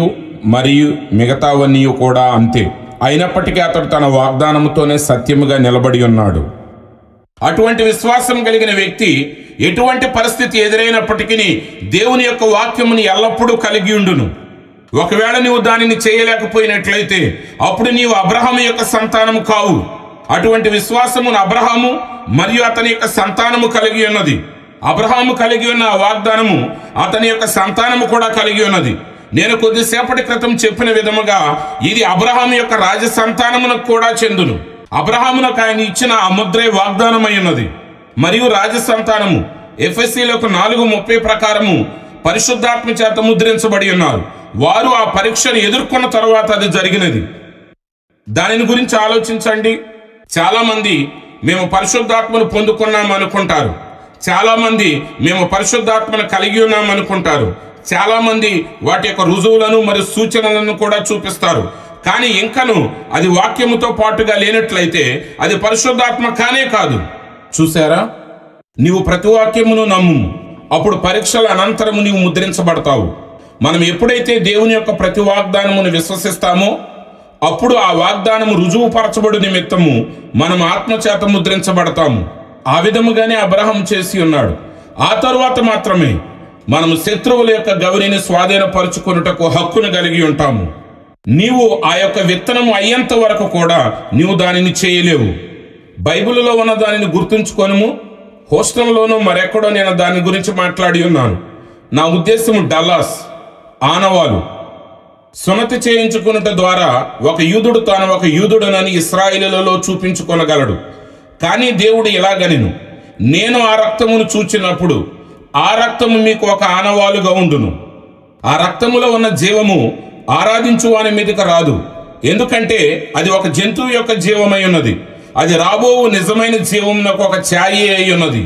మరియు మిగతావన్నీ కూడా అంతే. అయినప్పటికీ అతడు తన వాగ్దానముతోనే సత్యముగా నిలబడి ఉన్నాడు. అటువంటి విశ్వాసం కలిగిన వ్యక్తి ఎటువంటి పరిస్థితి ఎదురైనప్పటికీ దేవుని యొక్క వాక్యముని ఎల్లప్పుడూ కలిగి ఉండును. ఒకవేళ నీవు దానిని చేయలేకపోయినట్లయితే అప్పుడు నీవు అబ్రహాము యొక్క సంతానము కావు. అటువంటి విశ్వాసమును అబ్రహాము మరియు అతని యొక్క సంతానము కలిగి ఉన్నది. అబ్రహాము కలిగి ఉన్న ఆ వాగ్దానము అతని యొక్క సంతానము కూడా కలిగి ఉన్నది. నేను కొద్దిసేపటి క్రితం చెప్పిన విధముగా ఇది అబ్రహాము యొక్క రాజ సంతానమునకు కూడా చెందును. అబ్రహామునకు ఆయన ఇచ్చిన ఆ ముద్రే వాగ్దానమై ఉన్నది. మరియు రాజ సంతానము ఎఫెసీయులకు 4:30 ప్రకారము పరిశుద్ధాత్మ చేత ముద్రించబడి ఉన్నారు. వారు ఆ పరీక్షను ఎదుర్కొన్న తరువాత అది జరిగినది. దానిని గురించి ఆలోచించండి. చాలా మంది మేము పరిశుద్ధాత్మను పొందుకున్నాం అనుకుంటారు. చాలా మంది మేము పరిశుద్ధాత్మను కలిగి ఉన్నాం అనుకుంటారు. చాలా మంది వాటి యొక్క రుజువులను మరియు సూచనలను కూడా చూపిస్తారు. కానీ ఇంకను అది వాక్యముతో పాటుగా లేనట్లయితే అది పరిశుద్ధాత్మ కానే కాదు. చూసారా? నీవు ప్రతి వాక్యమును నమ్ము, అప్పుడు పరీక్షల అనంతరము నీవు ముద్రించబడతావు. మనం ఎప్పుడైతే దేవుని యొక్క ప్రతి వాగ్దానమును విశ్వసిస్తామో అప్పుడు ఆ వాగ్దానము రుజువుపరచబడు నిమిత్తము మనం ఆత్మచేత ముద్రించబడతాము. ఆ విధముగానే అబ్రహాము చేసి ఉన్నాడు. ఆ తరువాత మాత్రమే మనము శత్రువుల యొక్క గవిని స్వాధీనపరుచుకొనుటకు హక్కును కలిగి ఉంటాము. నీవు ఆ యొక్క విత్తనము అయ్యేంత వరకు కూడా నీవు దానిని చేయలేవు. బైబిల్లో ఉన్న దానిని గుర్తుంచుకొనుము. హోస్టల్లోనూ మరెక్కడో నేను దాని గురించి మాట్లాడి ఉన్నాను. నా ఉద్దేశము డల్లాస్, ఆనవాలు. సున్నతి చేయించుకున్నట ద్వారా ఒక యూదుడు తాను ఒక యూదుడనని ఇశ్రాయేలులలో చూపించుకొనగలడు. కానీ దేవుడు ఇలాగనెను, నేను ఆ రక్తమును చూచినప్పుడు ఆ రక్తము మీకు ఒక ఆనవాలుగా ఉండును. ఆ రక్తములో ఉన్న జీవము ఆరాధించు వాని మీదకి రాదు, ఎందుకంటే అది ఒక జంతువు యొక్క జీవమై ఉన్నది. అది రాబో నిజమైన జీవమునకు ఒక ఛాయి అయి ఉన్నది.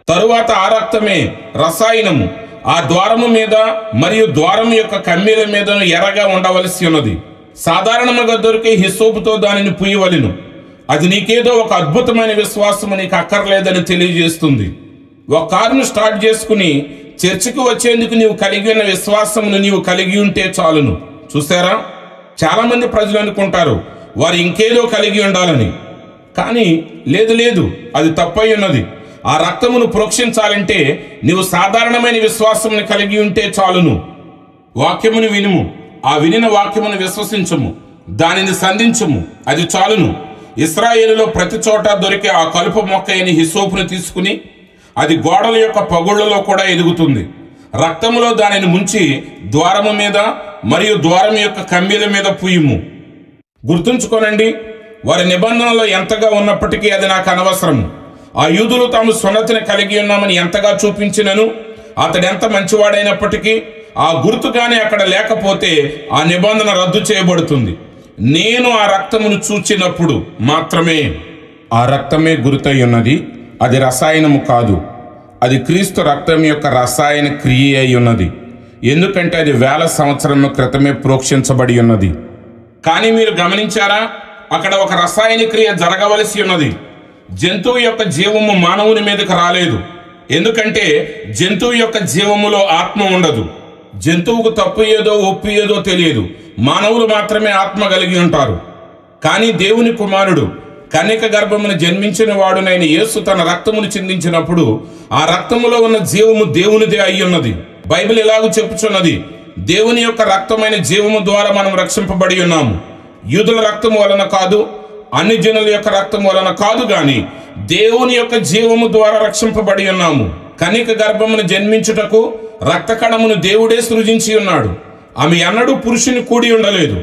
తరువాత ఆ రక్తమే రసాయనము ఆ ద్వారము మీద మరియు ద్వారము యొక్క కమ్మీల మీదను ఎర్రగా ఉండవలసి ఉన్నది. సాధారణంగా దొరికే హిస్సోపుతో దానిని పుయ్యవలెను. అది నీకేదో ఒక అద్భుతమైన విశ్వాసము నీకు అక్కర్లేదని తెలియజేస్తుంది. ఒక కారును స్టార్ట్ చేసుకుని చర్చికి వచ్చేందుకు నీవు కలిగి ఉన్న విశ్వాసమును నీవు కలిగి ఉంటే చాలును. చూసారా? చాలా మంది ప్రజలు అనుకుంటారు వారు ఇంకేదో కలిగి ఉండాలని. కానీ లేదు, అది తప్పై ఉన్నది. ఆ రక్తమును ప్రోక్షించాలంటే నీవు సాధారణమైన విశ్వాసమును కలిగి ఉంటే చాలును. వాక్యమును వినుము, ఆ వినిన వాక్యమును విశ్వసించుము, దానిని సంధించుము, అది చాలును. ఇశ్రాయేలులో ప్రతి చోట దొరికే ఆ కలుపు మొక్క అయిన హిసోపును తీసుకుని అది గోడల యొక్క పగుళ్లలో కూడా ఎదుగుతుంది. రక్తములో దానిని ముంచి ద్వారము మీద మరియు ద్వారం యొక్క కమ్మీల మీద పూయుము. గుర్తుంచుకోనండి, వారి నిబంధనలో ఎంతగా ఉన్నప్పటికీ అది నాకు అనవసరము. ఆ యూదులు తాము సున్నతిని కలిగి ఉన్నామని ఎంతగా చూపించినను, అతడెంత మంచివాడైనప్పటికీ ఆ గుర్తుగానే అక్కడ లేకపోతే ఆ నిబంధన రద్దు చేయబడుతుంది. నేను ఆ రక్తమును చూచినప్పుడు మాత్రమే ఆ రక్తమే గుర్తై ఉన్నది, అది రసాయనము కాదు, అది క్రీస్తు రక్తం యొక్క రసాయన క్రియ అయి ఉన్నది. ఎందుకంటే అది 1000 సంవత్సరముల క్రితమే ప్రోక్షించబడి ఉన్నది. కానీ మీరు గమనించారా, అక్కడ ఒక రసాయన క్రియ జరగవలసి ఉన్నది. జంతువు యొక్క జీవము మానవుని మీదకి రాలేదు, ఎందుకంటే జంతువు యొక్క జీవములో ఆత్మ ఉండదు. జంతువుకు తప్పు ఏదో ఒప్పు ఏదో తెలియదు, మానవులు మాత్రమే ఆత్మ కలిగి ఉంటారు. కానీ దేవుని కుమారుడు కన్యక గర్భమును జన్మించిన వాడునైన యేసు తన రక్తమును చిందించినప్పుడు ఆ రక్తములో ఉన్న జీవము దేవునిదే అయి ఉన్నది. బైబిల్ ఇలాగూ చెప్పుచున్నది, దేవుని యొక్క రక్తమైన జీవము ద్వారా మనం రక్షింపబడి ఉన్నాము. యూదుల రక్తము వలన కాదు, అన్ని జనుల యొక్క రక్తం వలన కాదు, గాని దేవుని యొక్క జీవము ద్వారా రక్షింపబడి ఉన్నాము. కన్యక గర్భమును జన్మించుటకు రక్త కణమును దేవుడే సృజించి ఉన్నాడు. ఆమె ఎన్నడూ పురుషుని కూడి ఉండలేదు,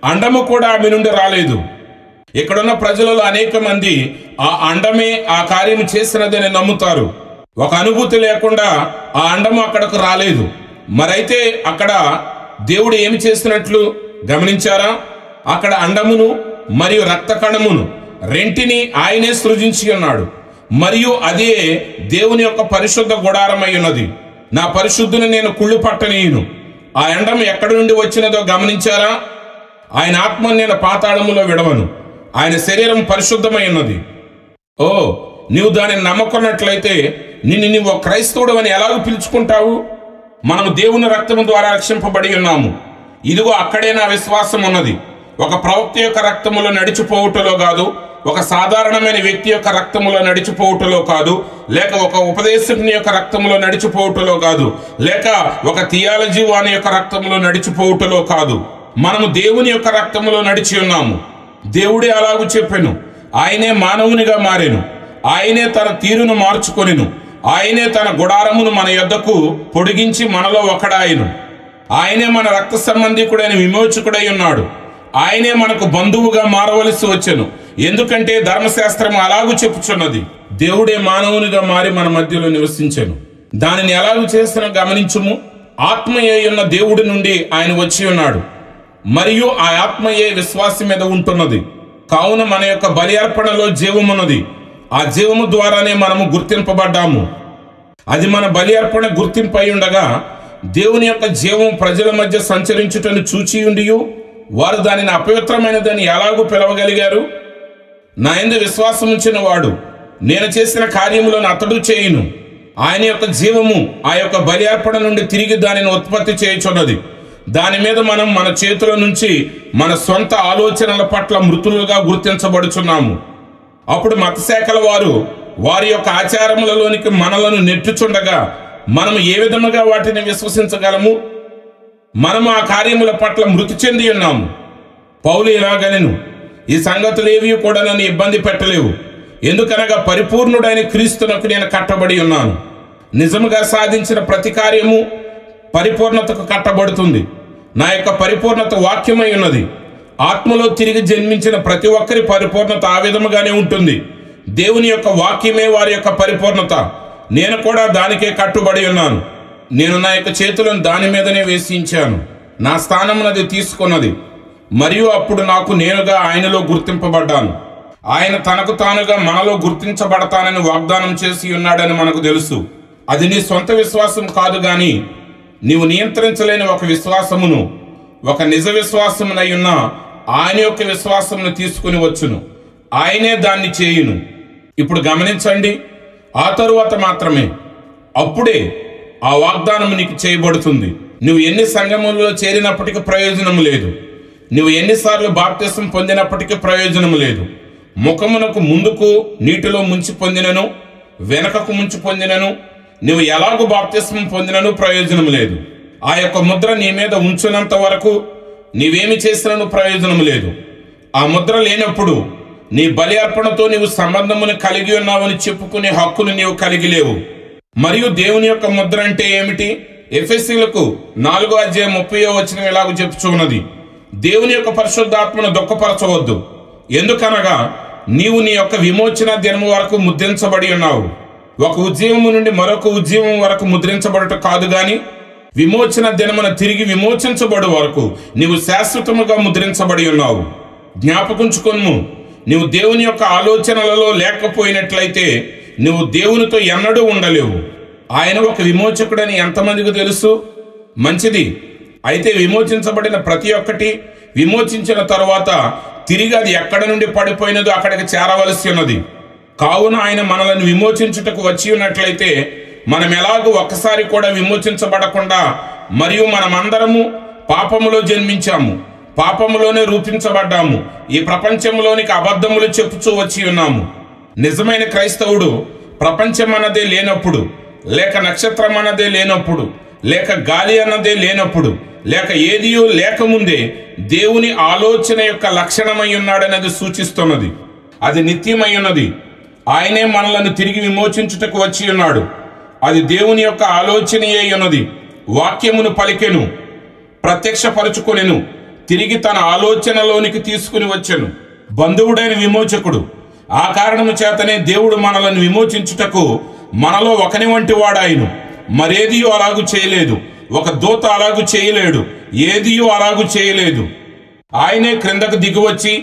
అండము కూడా ఆమె నుండి రాలేదు. ఇక్కడున్న ప్రజలలో అనేక మంది ఆ అండమే ఆ కార్యము చేసినదని నమ్ముతారు. ఒక అనుభూతి లేకుండా ఆ అండము అక్కడకు రాలేదు. మరైతే అక్కడ దేవుడు ఏమి చేసినట్లు గమనించారా? అక్కడ అండమును మరియు రక్త కణమును రెంటిని ఆయనే సృజించి ఉన్నాడు. మరియు అదే దేవుని యొక్క పరిశుద్ధ గుడారమై ఉన్నది. నా పరిశుద్ధుని నేను కుళ్ళు పట్టనీయును. ఆ అండం ఎక్కడి నుండి వచ్చినదో గమనించారా? ఆయన ఆత్మను నేను పాతాళములో విడవను. ఆయన శరీరం పరిశుద్ధమై ఉన్నది. ఓ, నీవు దానిని నమ్మకున్నట్లయితే నీవు క్రైస్తవుడు అని ఎలాగూ పిలుచుకుంటావు? మనము దేవుని రక్తము ద్వారా రక్షింపబడి ఉన్నాము. ఇదిగో అక్కడే నా విశ్వాసం ఉన్నది. ఒక ప్రవక్త యొక్క రక్తములో నడిచిపోవుటలో కాదు, ఒక సాధారణమైన వ్యక్తి యొక్క రక్తములో నడిచిపోవుటలో కాదు, లేక ఒక ఉపదేశకుని యొక్క రక్తములో నడిచిపోవుటలో కాదు, లేక ఒక థియాలజీ వాని యొక్క రక్తములో నడిచిపోవుటలో కాదు. మనము దేవుని యొక్క రక్తములో నడిచి ఉన్నాము. దేవుడే అలాగూ చెప్పెను. ఆయనే మానవునిగా మారెను, ఆయనే తన తీరును మార్చుకొనెను, ఆయనే తన గుడారమును మన యొద్దకు పొడిగించి మనలో ఒకడాయను. ఆయనే మన రక్త సంబంధికుడైన విమోచకుడై ఉన్నాడు. ఆయనే మనకు బంధువుగా మారవలసి వచ్చెను, ఎందుకంటే ధర్మశాస్త్రం అలాగూ చెప్పుచున్నది. దేవుడే మానవునిగా మారి మన మధ్యలో నివసించెను. దానిని ఎలాగూ చేసిన గమనించుము. ఆత్మయే ఉన్న దేవుడి నుండి ఆయన వచ్చి ఉన్నాడు, మరియు ఆ ఆత్మయే విశ్వాసి మీద ఉంటున్నది. కావున మన యొక్క బలి అర్పణలో జీవమున్నది. ఆ జీవము ద్వారానే మనము గుర్తింపబడ్డాము. అది మన బలి అర్పణ గుర్తింపు అయి ఉండగా దేవుని యొక్క జీవం ప్రజల మధ్య సంచరించుటను చూచి ఉండియు వారు దానిని అపవిత్రమైనదని ఎలాగూ పిలవగలిగారు? నా యందు విశ్వాసం ఉంచిన వాడు నేను చేసిన కార్యములను అతడు చేయును. ఆయన యొక్క జీవము ఆ యొక్క బలి అర్పణ నుండి తిరిగి దానిని ఉత్పత్తి చేయుచున్నది. దాని మీద మనం మన చేతుల నుంచి మన సొంత ఆలోచనల పట్ల మృతులుగా గుర్తించబడుచున్నాము. అప్పుడు మతశాఖల వారు వారి యొక్క ఆచారములలోనికి మనలను నెట్టుచుండగా మనము ఏ విధముగా వాటిని విశ్వసించగలము? మనము ఆ కార్యముల పట్ల మృతి చెంది ఉన్నాము. పౌలు ఇలాగనెను, ఈ సంగతులేవి కూడా నన్ను ఇబ్బంది పెట్టలేవు, ఎందుకనగా పరిపూర్ణుడైన క్రీస్తునకు నేను కట్టబడి ఉన్నాను. నిజముగా సాధించిన ప్రతి కార్యము పరిపూర్ణతకు కట్టబడుతుంది. నా యొక్క పరిపూర్ణత వాక్యమై ఉన్నది. ఆత్మలో తిరిగి జన్మించిన ప్రతి ఒక్కరి పరిపూర్ణత ఆ విధముగానే ఉంటుంది. దేవుని యొక్క వాక్యమే వారి యొక్క పరిపూర్ణత. నేను కూడా దానికే కట్టుబడి ఉన్నాను. నేను నా యొక్క చేతులను దాని మీదనే వేసించాను. నా స్థానమునది తీసుకున్నది. మరియు అప్పుడు నాకు నేనుగా ఆయనలో గుర్తింపబడ్డాను. ఆయన తనకు తానుగా మనలో గుర్తించబడతానని వాగ్దానం చేసి ఉన్నాడని మనకు తెలుసు. అది నీ సొంత విశ్వాసం కాదు, గాని నీవు నియంత్రించలేని ఒక విశ్వాసమును, ఒక నిజ విశ్వాసమునై ఉన్న ఆయన యొక్క విశ్వాసమును తీసుకుని వచ్చును. ఆయనే దాన్ని చేయును. ఇప్పుడు గమనించండి, ఆ తరువాత మాత్రమే, అప్పుడే ఆ వాగ్దానం నీకు చేయబడుతుంది. నువ్వు ఎన్ని సంఘములలో చేరినప్పటికీ ప్రయోజనం లేదు. నువ్వు ఎన్నిసార్లు బాప్తిసం పొందినప్పటికీ ప్రయోజనం లేదు. ముఖమునకు ముందుకు నీటిలో ముంచి పొందినను, వెనకకు ముంచి పొందినను, నువ్వు ఎలాగూ బాప్తిసం పొందినను ప్రయోజనం లేదు. ఆ యొక్క ముద్ర నీ మీద ఉంచునంత వరకు నీవేమి చేసినను ప్రయోజనం లేదు. ఆ ముద్ర లేనప్పుడు నీ బలి అర్పణతో నీవు సంబంధమును కలిగి ఉన్నావని చెప్పుకునే హక్కును నీవు కలిగి లేవు. మరియు దేవుని యొక్క ముద్ర అంటే ఏమిటి? ఎఫెసీయులకు 4:30 ఇలాగ చెప్పుచున్నది, దేవుని యొక్క పరిశుద్ధాత్మను దుఃఖపరచవద్దు, ఎందుకనగా నీవు నీ యొక్క విమోచన దినము వరకు ముద్రించబడి ఉన్నావు. ఒక ఉద్యమము నుండి మరొక ఉద్యమం వరకు ముద్రించబడట కాదు గాని విమోచన దినమున తిరిగి విమోచించబడు వరకు నీవు శాశ్వతముగా ముద్రించబడి ఉన్నావు. జ్ఞాపకుంచుకొను, నీవు దేవుని యొక్క ఆలోచనలలో లేకపోయినట్లయితే నువ్వు దేవునితో ఎన్నడూ ఉండలేవు. ఆయన ఒక విమోచకుడని ఎంతమందికి తెలుసు? మంచిది. అయితే విమోచించబడిన ప్రతి ఒక్కటి విమోచించిన తరువాత తిరిగి అది ఎక్కడ నుండి పడిపోయినదో అక్కడికి చేరవలసి ఉన్నది. కావున ఆయన మనల్ని విమోచించుటకు వచ్చి ఉన్నట్లయితే మనం ఎలాగూ ఒక్కసారి కూడా విమోచించబడకుండా, మరియు మనమందరము పాపములో జన్మించాము, పాపములోనే రూపించబడ్డాము, ఈ ప్రపంచంలోనికి అబద్ధములు చెప్పుచూ వచ్చి ఉన్నాము. నిజమైన క్రైస్తవుడు ప్రపంచం అన్నదే లేనప్పుడు, లేక నక్షత్రం అన్నదే లేనప్పుడు, లేక గాలి అన్నదే లేనప్పుడు, లేక ఏదియో లేకముందే దేవుని ఆలోచన యొక్క లక్షణమై ఉన్నాడనేది సూచిస్తున్నది. అది నిత్యమై ఉన్నది. ఆయనే మనలను తిరిగి విమోచించుటకు వచ్చి ఉన్నాడు. అది దేవుని యొక్క ఆలోచనయే ఉన్నది. వాక్యమును పలికెను, ప్రత్యక్షపరుచుకొనెను, తిరిగి తన ఆలోచనలోనికి తీసుకుని వచ్చెను. బంధువుడైన విమోచకుడు. ఆ కారణము చేతనే దేవుడు మనలను విమోచించుటకు మనలో ఒకని వంటి వాడాయను. మరేదియో అలాగూ చేయలేదు. ఒక దూత అలాగూ చేయలేడు. ఏదియో అలాగూ చేయలేదు. ఆయనే క్రిందకు దిగివచ్చి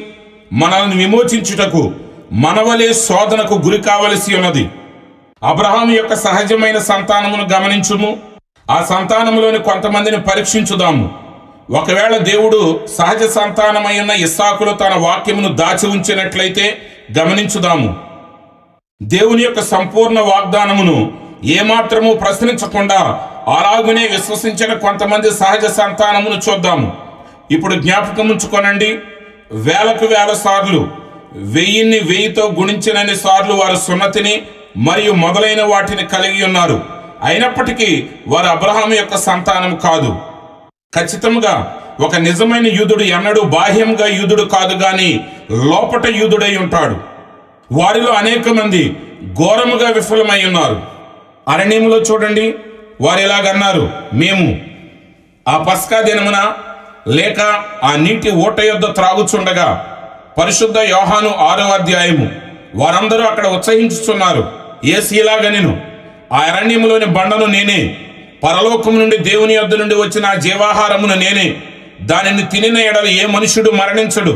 మనల్ని విమోచించుటకు మనవలే శోధనకు గురి కావలసి ఉన్నది. అబ్రహాము యొక్క సహజమైన సంతానమును గమనించుము. ఆ సంతానములోని కొంతమందిని పరీక్షించుదాము. ఒకవేళ దేవుడు సహజ సంతానమైన ఇస్సాకులో తన వాక్యమును దాచి ఉంచినట్లయితే గమనించుదాము. దేవుని యొక్క సంపూర్ణ వాగ్దానమును ఏమాత్రము ప్రశ్నించకుండా అలాగునే విశ్వసించిన కొంతమంది సహజ సంతానమును చూద్దాము. ఇప్పుడు జ్ఞాపకం ఉంచుకోనండి, వేలకు వేల సార్లు, 1000ని 1000తో గుణించినన్ని సార్లు వారు సున్నతిని మరియు మొదలైన వాటిని కలిగి ఉన్నారు. అయినప్పటికీ వారు అబ్రహాము యొక్క సంతానం కాదు. ఖచ్చితంగా ఒక నిజమైన యూదుడు ఎన్నడూ బాహ్యంగా యూదుడు కాదు గాని లోపట యూదుడై ఉంటాడు. వారిలో అనేక మంది ఘోరముగా విఫలమై ఉన్నారు. అరణ్యంలో చూడండి, వారు ఇలాగన్నారు, మేము ఆ పస్కా దినమున లేక ఆ నీటి ఊట యొద్ద త్రాగుచుండగా, పరిశుద్ధ యోహాను 6వ అధ్యాయము, వారందరూ అక్కడ ఉత్సహించుచున్నారు. యేసు ఇలాగనెను, ఆ అరణ్యములోని బండను నేనే, పరలోకము నుండి దేవుని యొద్ద నుండి వచ్చిన ఆ జీవాహారమును నేనే, దానిని తినిన ఎడల ఏ మనుషుడు మరణించడు.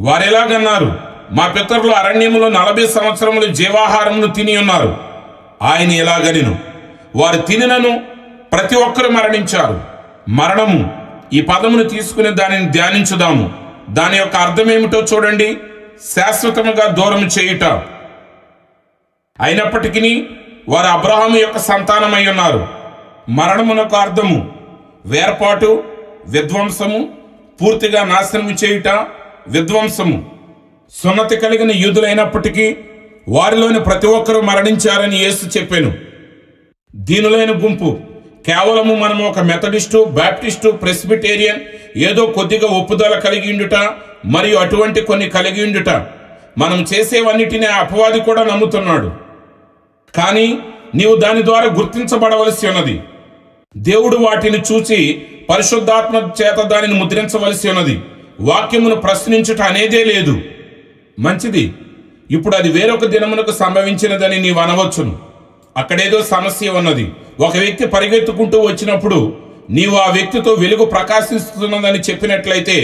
వారెలాగన్నారు, మా పితరులు అరణ్యములో 40 సంవత్సరములు జీవాహారమును తిని ఉన్నారు. ఆయన ఎలాగనెను, వారు తినినను ప్రతి ఒక్కరు మరణించారు. మరణము ఈ పదమును తీసుకుని దానిని ధ్యానించుదాము. దాని యొక్క అర్థం ఏమిటో చూడండి, శాశ్వతముగా దూరం చేయుట. అయినప్పటికీ వారు అబ్రహాము యొక్క సంతానమై ఉన్నారు. మరణమునకు అర్థము వేర్పాటు, విధ్వంసము, పూర్తిగా నాశనము చేయుట, విధ్వంసము. సున్నతి కలిగిన యూదులైనప్పటికీ వారిలోని ప్రతి ఒక్కరూ మరణించారని యేసు చెప్పాను. దీనులైన గుంపు కేవలము మనము ఒక మెథడిస్టు, బాప్టిస్టు, ప్రెస్బిటేరియన్ ఏదో కొద్దిగా ఒప్పుదల కలిగి ఉండుట మరియు అటువంటి కొన్ని కలిగి ఉండుట, మనం చేసేవన్నిటినీ అపవాది కూడా నమ్ముతున్నాడు. కానీ నీవు దాని ద్వారా గుర్తించబడవలసి ఉన్నది. దేవుడు వాటిని చూచి పరిశుద్ధాత్మ చేత దానిని ముద్రించవలసి ఉన్నది. వాక్యమును ప్రశ్నించుట అనేదే లేదు. మంచిది, ఇప్పుడు అది వేరొక దినమునకు సంభవించినదని నీవు అనవచ్చును. అక్కడేదో సమస్య ఉన్నది. ఒక వ్యక్తి పరిగెత్తుకుంటూ వచ్చినప్పుడు నీవు ఆ వ్యక్తితో వెలుగు ప్రకాశిస్తున్నదని చెప్పినట్లయితే,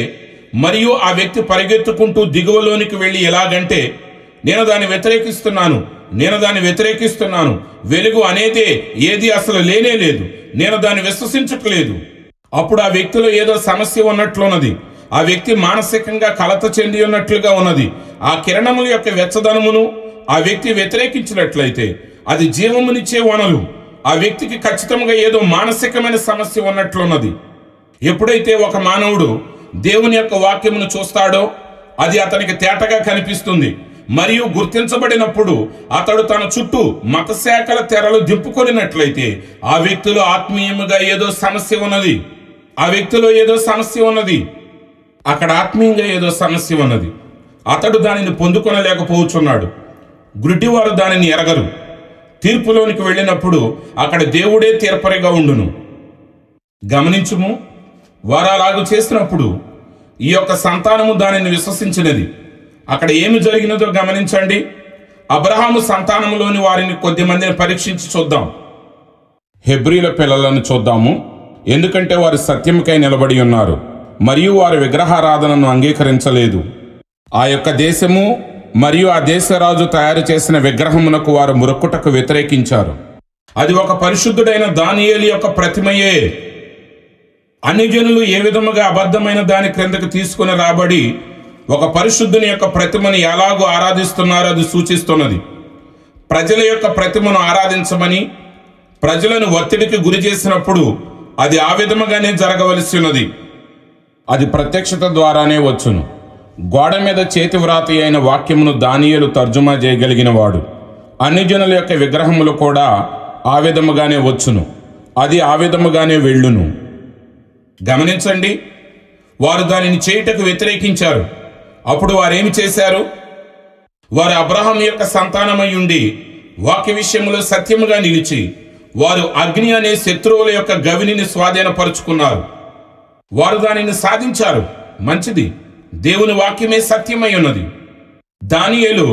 మరియు ఆ వ్యక్తి పరిగెత్తుకుంటూ దిగువలోనికి వెళ్ళి ఎలాగంటే, నేను దాన్ని వ్యతిరేకిస్తున్నాను, వెలుగు అనేదే ఏది అసలు లేనే లేదు, నేను దాన్ని విశ్వసించట్లేదు, అప్పుడు ఆ వ్యక్తిలో ఏదో సమస్య ఉన్నట్లున్నది. ఆ వ్యక్తి మానసికంగా కలత చెంది ఉన్నట్లుగా ఉన్నది. ఆ కిరణముల యొక్క వెచ్చదనమును ఆ వ్యక్తి వ్యతిరేకించినట్లయితే అది జీవమునిచ్చే వనలు. ఆ వ్యక్తికి ఖచ్చితంగా ఏదో మానసికమైన సమస్య ఉన్నట్లున్నది. ఎప్పుడైతే ఒక మానవుడు దేవుని యొక్క వాక్యమును చూస్తాడో అది అతనికి తేటగా కనిపిస్తుంది. మరియు గుర్తించబడినప్పుడు అతడు తన చుట్టూ మతశాఖల తెరలు దింపుకొనినట్లయితే ఆ వ్యక్తిలో ఆత్మీయముగా ఏదో సమస్య ఉన్నది. అక్కడ ఆత్మీయంగా ఏదో సమస్య ఉన్నది. అతడు దానిని పొందుకొనలేకపోతున్నాడు. గుడ్డివారు దానిని ఎరగరు. తీర్పులోనికి వెళ్ళినప్పుడు అక్కడ దేవుడే తీర్పరిగా ఉండును. గమనించుము, వారు అలాగూ చేసినప్పుడు ఈ యొక్క సంతానము దానిని విశ్వసించినది. అక్కడ ఏమి జరిగినదో గమనించండి. అబ్రహాము సంతానములోని వారిని కొద్ది మందిని పరీక్షించి చూద్దాం. హెబ్రీల పిల్లలను చూద్దాము. ఎందుకంటే వారు సత్యముకై నిలబడి ఉన్నారు మరియు వారి విగ్రహారాధనను అంగీకరించలేదు. ఆ యొక్క దేశము మరియు ఆ దేశరాజు తయారు చేసిన విగ్రహమునకు వారు మొక్కుటకు వ్యతిరేకించారు. అది ఒక పరిశుద్ధుడైన దానియేలు యొక్క ప్రతిమయే. అన్ని జనులు ఏ విధముగా అబద్ధమైన దాని క్రిందకు తీసుకుని రాబడి ఒక పరిశుద్ధుని యొక్క ప్రతిమను ఎలాగో ఆరాధిస్తున్నారో అది సూచిస్తున్నది. ప్రజల యొక్క ప్రతిమను ఆరాధించమని ప్రజలను ఒత్తిడికి గురి చేసినప్పుడు అది ఆ విధముగానే జరగవలసి ఉన్నది. అది ప్రత్యక్షత ద్వారానే వచ్చును. గోడ మీద చేతి వ్రాతి అయిన వాక్యమును దానియేలు తర్జుమా చేయగలిగిన వాడు. అన్ని జనుల యొక్క విగ్రహములు కూడా ఆ విధముగానే వచ్చును. అది ఆ విధముగానే వెళ్ళును. గమనించండి, వారు దానిని చేయుటకు వ్యతిరేకించారు. అప్పుడు వారేమి చేశారు? వారు అబ్రహాం యొక్క సంతానమై ఉండి వాక్య విషయంలో సత్యముగా నిలిచి వారు అగ్ని అనే శత్రువుల యొక్క గవినిని స్వాధీనపరుచుకున్నారు. వారు దానిని సాధించారు. మంచిది, దేవుని వాక్యమే సత్యమై ఉన్నది. దానియేలు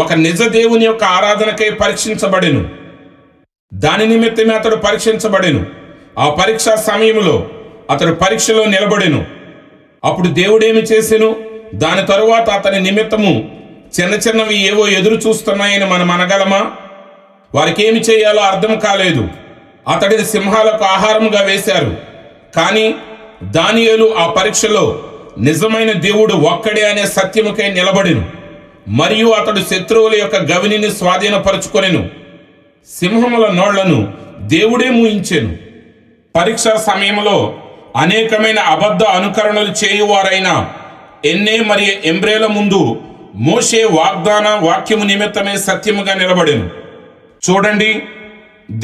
ఒక నిజ దేవుని యొక్క ఆరాధనకై పరీక్షించబడెను. దాని నిమిత్తమే అతడు పరీక్షించబడెను. ఆ పరీక్షా సమయంలో అతడు పరీక్షలో నిలబడెను. అప్పుడు దేవుడేమి చేసెను? దాని తరువాత అతని నిమిత్తము చిన్న చిన్నవి ఏవో ఎదురు చూస్తున్నాయని మనం అనగలమా? వారికి ఏమి చేయాలో అర్థం కాలేదు. అతడిని సింహాలకు ఆహారముగా వేశారు. కానీ దానియేలు ఆ పరీక్షలో నిజమైన దేవుడు ఒక్కడే అనే సత్యముకై నిలబడెను మరియు అతడు శత్రువుల యొక్క గవినిని స్వాధీనపరుచుకొనెను. సింహముల నోళ్లను దేవుడే మూయించెను. పరీక్షా సమయంలో అనేకమైన అబద్ధ అనుకరణలు చేయువారైన ఎన్నే మరియు ఎంబ్రేల ముందు మోషే వాగ్దాన వాక్యము నిమిత్తమే సత్యముగా నిలబడెను. చూడండి,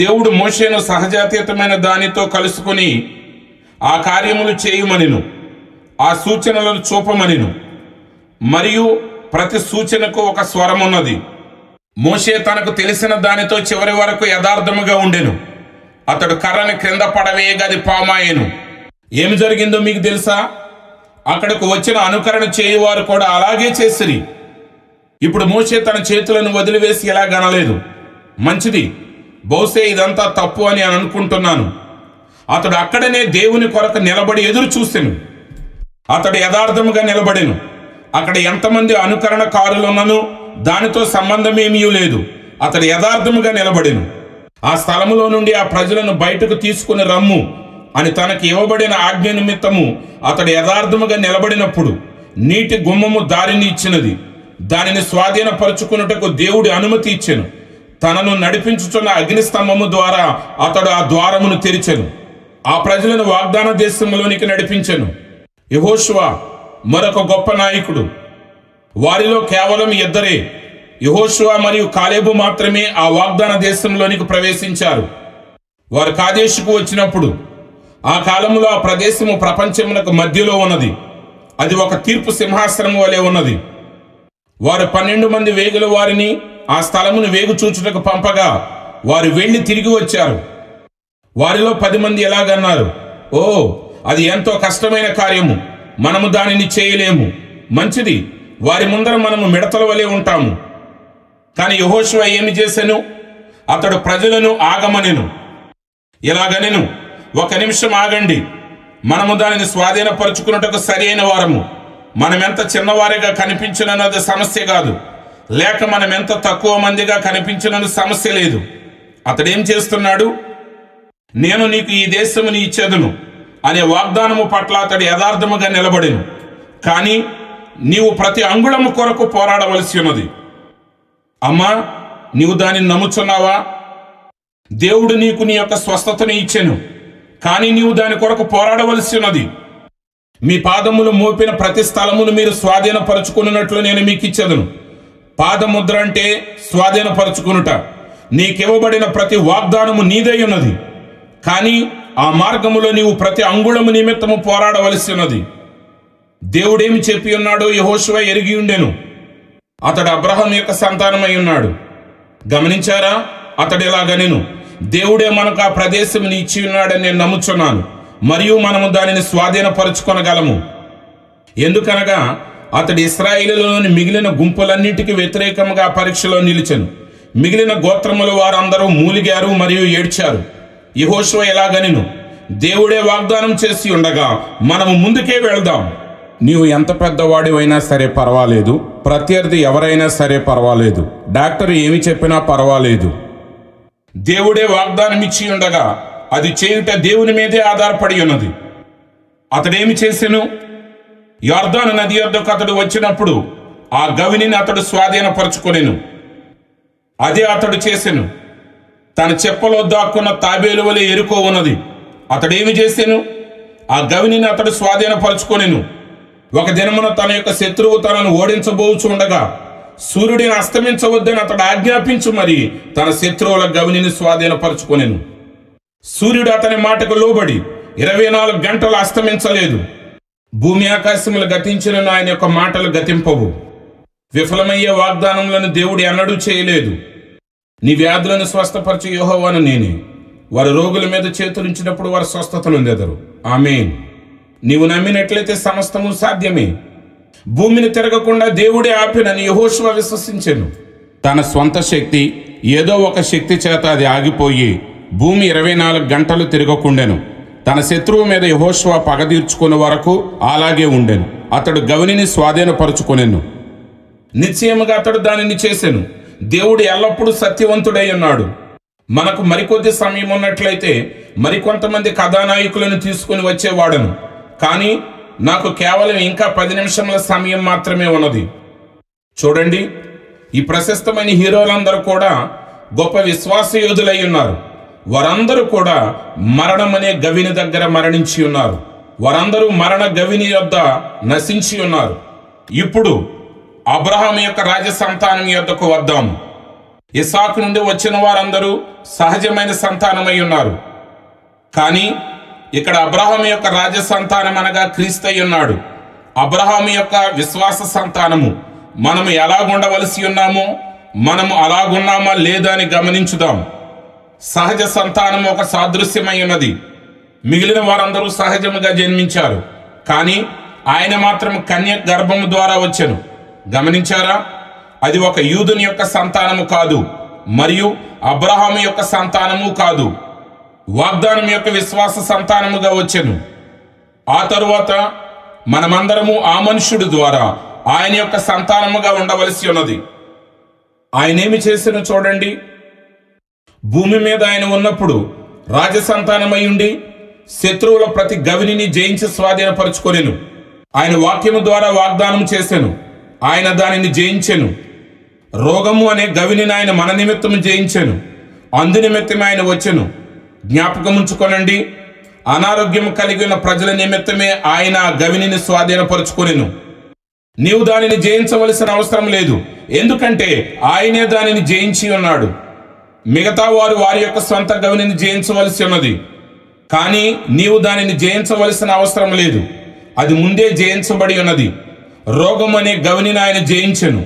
దేవుడు మోషేను సహజాతీతమైన దానితో కలుసుకొని ఆ కార్యములు చేయుమనిను, ఆ సూచనలను చూపమనిను. మరియు ప్రతి సూచనకు ఒక స్వరం ఉన్నది. మోషే తనకు తెలిసిన దానితో చివరి వరకు యథార్థముగా ఉండెను. అతడు కర్రని క్రింద పడవేయగా అది పామాయెను. ఏమి జరిగిందో మీకు తెలుసా? అక్కడకు వచ్చిన అనుకరణ చేయువారు కూడా అలాగే చేసిరి. ఇప్పుడు మోషే తన చేతులను వదిలివేసి ఇలా గనలేదు. మంచిది, బహుశా ఇదంతా తప్పు అని అనుకుంటున్నాను. అతడు అక్కడనే దేవుని కొరకు నిలబడి ఎదురు చూసెను. అతడు యథార్థముగా నిలబడెను. అక్కడ ఎంతమంది అనుకరణకారులున్నను దానితో సంబంధమేమీ లేదు. అతడు యథార్థముగా నిలబడెను. ఆ స్థలములో నుండి ఆ ప్రజలను బయటకు తీసుకుని రమ్ము అని తనకి ఇవ్వబడిన ఆజ్ఞ నిమిత్తము అతడు యథార్థముగా నిలబడినప్పుడు నీటి గుమ్మము దారిని ఇచ్చినది. దానిని స్వాధీనపరుచుకున్నటకు దేవుడి అనుమతి ఇచ్చెను. తనను నడిపించుచున్న అగ్నిస్తంభము ద్వారా అతడు ఆ ద్వారమును తెరిచెను. ఆ ప్రజలను వాగ్దాన దేశంలోనికి నడిపించెను. యెహోషువ మరొక గొప్ప నాయకుడు. వారిలో కేవలం ఇద్దరే, యెహోషువ మరియు కాలేబు మాత్రమే ఆ వాగ్దాన దేశంలోనికి ప్రవేశించారు. వారు కాదేశుకు వచ్చినప్పుడు ఆ కాలంలో ఆ ప్రదేశము ప్రపంచమునకు మధ్యలో ఉన్నది. అది ఒక తీర్పు సింహాసనం వలె ఉన్నది. వారు 12 మంది వేగుల వారిని ఆ స్థలమును వేగు చూచుటకు పంపగా వారు వెళ్లి తిరిగి వచ్చారు. వారిలో 10 మంది ఎలాగన్నారు, ఓ, అది ఎంతో కష్టమైన కార్యము, మనము దానిని చేయలేము. మంచిది, వారి ముందర మనము మిడతల వలె ఉంటాము. కానీ యెహోషువ ఏమి చేసెను? అతడు ప్రజలను ఆగమనెను. ఇలాగనెను, 1 నిమిషం ఆగండి, మనము దానిని స్వాధీనపరుచుకున్నటకు సరి అయిన వారము. మనమెంత చిన్నవారిగా కనిపించినది సమస్య కాదు, లేక మనమెంత తక్కువ మందిగా కనిపించినది సమస్య లేదు. అతడేం చేస్తున్నాడు? నేను నీకు ఈ దేశముని ఇచ్చేదను అనే వాగ్దానము పట్ల అతడు యథార్థముగా నిలబడెను. కానీ నీవు ప్రతి అంగుళము కొరకు పోరాడవలసి ఉన్నది. అమ్మా, నీవు దానిని నమ్ముచున్నావా? దేవుడు నీకు నీ యొక్క స్వస్థతను ఇచ్చెను, కానీ నీవు దాని కొరకు పోరాడవలసి ఉన్నది. మీ పాదములు మోపిన ప్రతి స్థలమును మీరు స్వాధీనపరుచుకున్నట్లు నేను మీకు ఇచ్చేదను. పాదముద్ర అంటే స్వాధీనపరుచుకునుట. నీకివ్వబడిన ప్రతి వాగ్దానము నీదై ఉన్నది, కానీ ఆ మార్గములో నీవు ప్రతి అంగుళము నిమిత్తము పోరాడవలసి ఉన్నది. దేవుడేమి చెప్పి ఉన్నాడో యెహోషువ ఎరిగి ఉండెను. అతడు అబ్రహాం యొక్క సంతానమై ఉన్నాడు. గమనించారా? అతడు ఇలాగనెను, దేవుడే మనకు ఆ ప్రదేశం ఇచ్చి ఉన్నాడని నేను నమ్ముచున్నాను, మరియు మనము దానిని స్వాధీనపరుచుకొనగలము. ఎందుకనగా అతడు ఇశ్రాయేలులోని మిగిలిన గుంపులన్నిటికీ వ్యతిరేకంగా పరీక్షలో నిలిచెను. మిగిలిన గోత్రముల వారందరూ మూలిగారు మరియు ఏడ్చారు. యెహోషువ ఎలాగనెను, దేవుడే వాగ్దానం చేసి ఉండగా మనము ముందుకే వెళ్దాం. నీవు ఎంత పెద్దవాడివైనా సరే పర్వాలేదు, ప్రత్యర్థి ఎవరైనా సరే పర్వాలేదు, డాక్టర్ ఏమి చెప్పినా పర్వాలేదు, దేవుడే వాగ్దానం ఇచ్చి ఉండగా అది చేయుట దేవుని మీదే ఆధారపడి ఉన్నది. అతడేమి చేసెను? యొర్దాను నది యొద్దకు అతడు వచ్చినప్పుడు ఆ గవినిని అతడు స్వాధీనపరుచుకొనెను. అదే అతడు చేసెను. తన చెప్పలో దాక్కున్న తాబేలు వలె ఎరుకో ఉన్నది. అతడేమి చేసెను? ఆ గవినిని అతడు స్వాధీనపరుచుకొనెను. ఒక దినమున తన యొక్క శత్రువు తనను ఓడించబోచుండగా సూర్యుడిని అస్తమించవద్దని అతడు ఆజ్ఞాపించు మరి తన శత్రువుల గవినిని స్వాధీనపరుచుకొనెను. సూర్యుడు అతని మాటకు లోబడి 24 గంటలు అస్తమించలేదు. భూమి ఆకాశములు గతించిన ఆయన యొక్క మాటలు గతింపవు. విఫలమయ్యే వాగ్దానములను దేవుడు ఎన్నడూ చేయలేదు. నీ వ్యాధులను స్వస్థపరచు యెహోవాను నేనే. వారు రోగుల మీద చేతులుంచినప్పుడు వారు స్వస్థతలు పొందెదరు. ఆమేన్. నీవు నమ్మినట్లయితే సమస్తము సాధ్యమే. భూమిని తిరగకుండా దేవుడే ఆపినని యెహోషువ విశ్వసించెను. తన స్వంత శక్తి, ఏదో ఒక శక్తి చేత అది ఆగిపోయి భూమి 24 గంటలు తిరగకుండెను. తన శత్రువు మీద యెహోషువ పగ తీర్చుకునే వరకు అలాగే ఉండెను. అతడు గవినిని స్వాధీనపరుచుకొనెను. నిశ్చయముగా అతడు దానిని చేసెను. దేవుడు ఎల్లప్పుడూ సత్యవంతుడై ఉన్నాడు. మనకు మరికొద్ది సమయం ఉన్నట్లయితే మరికొంతమంది కథానాయకులను తీసుకుని వచ్చేవాడను. కానీ నాకు కేవలం ఇంకా 10 నిమిషముల సమయం మాత్రమే ఉన్నది. చూడండి, ఈ ప్రశస్తమైన హీరోలందరూ కూడా గొప్ప విశ్వాస యోధులై ఉన్నారు. వారందరూ కూడా మరణం అనే గవిని దగ్గర మరణించి ఉన్నారు. వారందరూ మరణ గవిని యొద్ద నశించి ఉన్నారు. ఇప్పుడు అబ్రహాము యొక్క రాజ సంతానం యొద్దకు వద్దాము. ఇస్సాకు నుండి వచ్చిన వారందరూ సహజమైన సంతానమై ఉన్నారు. కానీ ఇక్కడ అబ్రహాము యొక్క రాజ సంతానం అనగా క్రీస్తు అయి ఉన్నాడు. అబ్రహాము యొక్క విశ్వాస సంతానము. మనము ఎలాగుండవలసి ఉన్నామో మనము అలాగున్నామా లేదా అని గమనించుదాం. సహజ సంతానం ఒక సాదృశ్యమై ఉన్నది. మిగిలిన వారందరూ సహజముగా జన్మించారు. కానీ ఆయన మాత్రం కన్య గర్భము ద్వారా వచ్చెను. గమనించారా? అది ఒక యూదుని యొక్క సంతానము కాదు, మరియు అబ్రహాము యొక్క సంతానము కాదు. వాగ్దానం యొక్క విశ్వాస సంతానముగా వచ్చెను. ఆ తరువాత మనమందరము ఆ మనుష్యుడు ద్వారా ఆయన యొక్క సంతానముగా ఉండవలసి ఉన్నది. ఆయనేమి చేసెను చూడండి. భూమి మీద ఆయన ఉన్నప్పుడు రాజ సంతానమై ఉండి శత్రువుల ప్రతి గవిని జయించి స్వాధీనపరుచుకొనెను. ఆయన వాక్యము ద్వారా వాగ్దానం చేసెను. ఆయన దానిని జయించెను. రోగము అనే గవిని ఆయన మన నిమిత్తము జయించెను. అందు నిమిత్తమే ఆయన వచ్చెను. జ్ఞాపకం ఉంచుకొనండి, అనారోగ్యం కలిగిన ప్రజల నిమిత్తమే ఆయన ఆ గవిని స్వాధీనపరుచుకొనెను. నీవు దానిని జయించవలసిన అవసరం లేదు, ఎందుకంటే ఆయనే దానిని జయించి ఉన్నాడు. మిగతా వారు వారి యొక్క సొంత గవిని జయించవలసి ఉన్నది. కానీ నీవు దానిని జయించవలసిన అవసరం లేదు, అది ముందే జయించబడి ఉన్నది. రోగం అనే గవిని ఆయన జయించెను.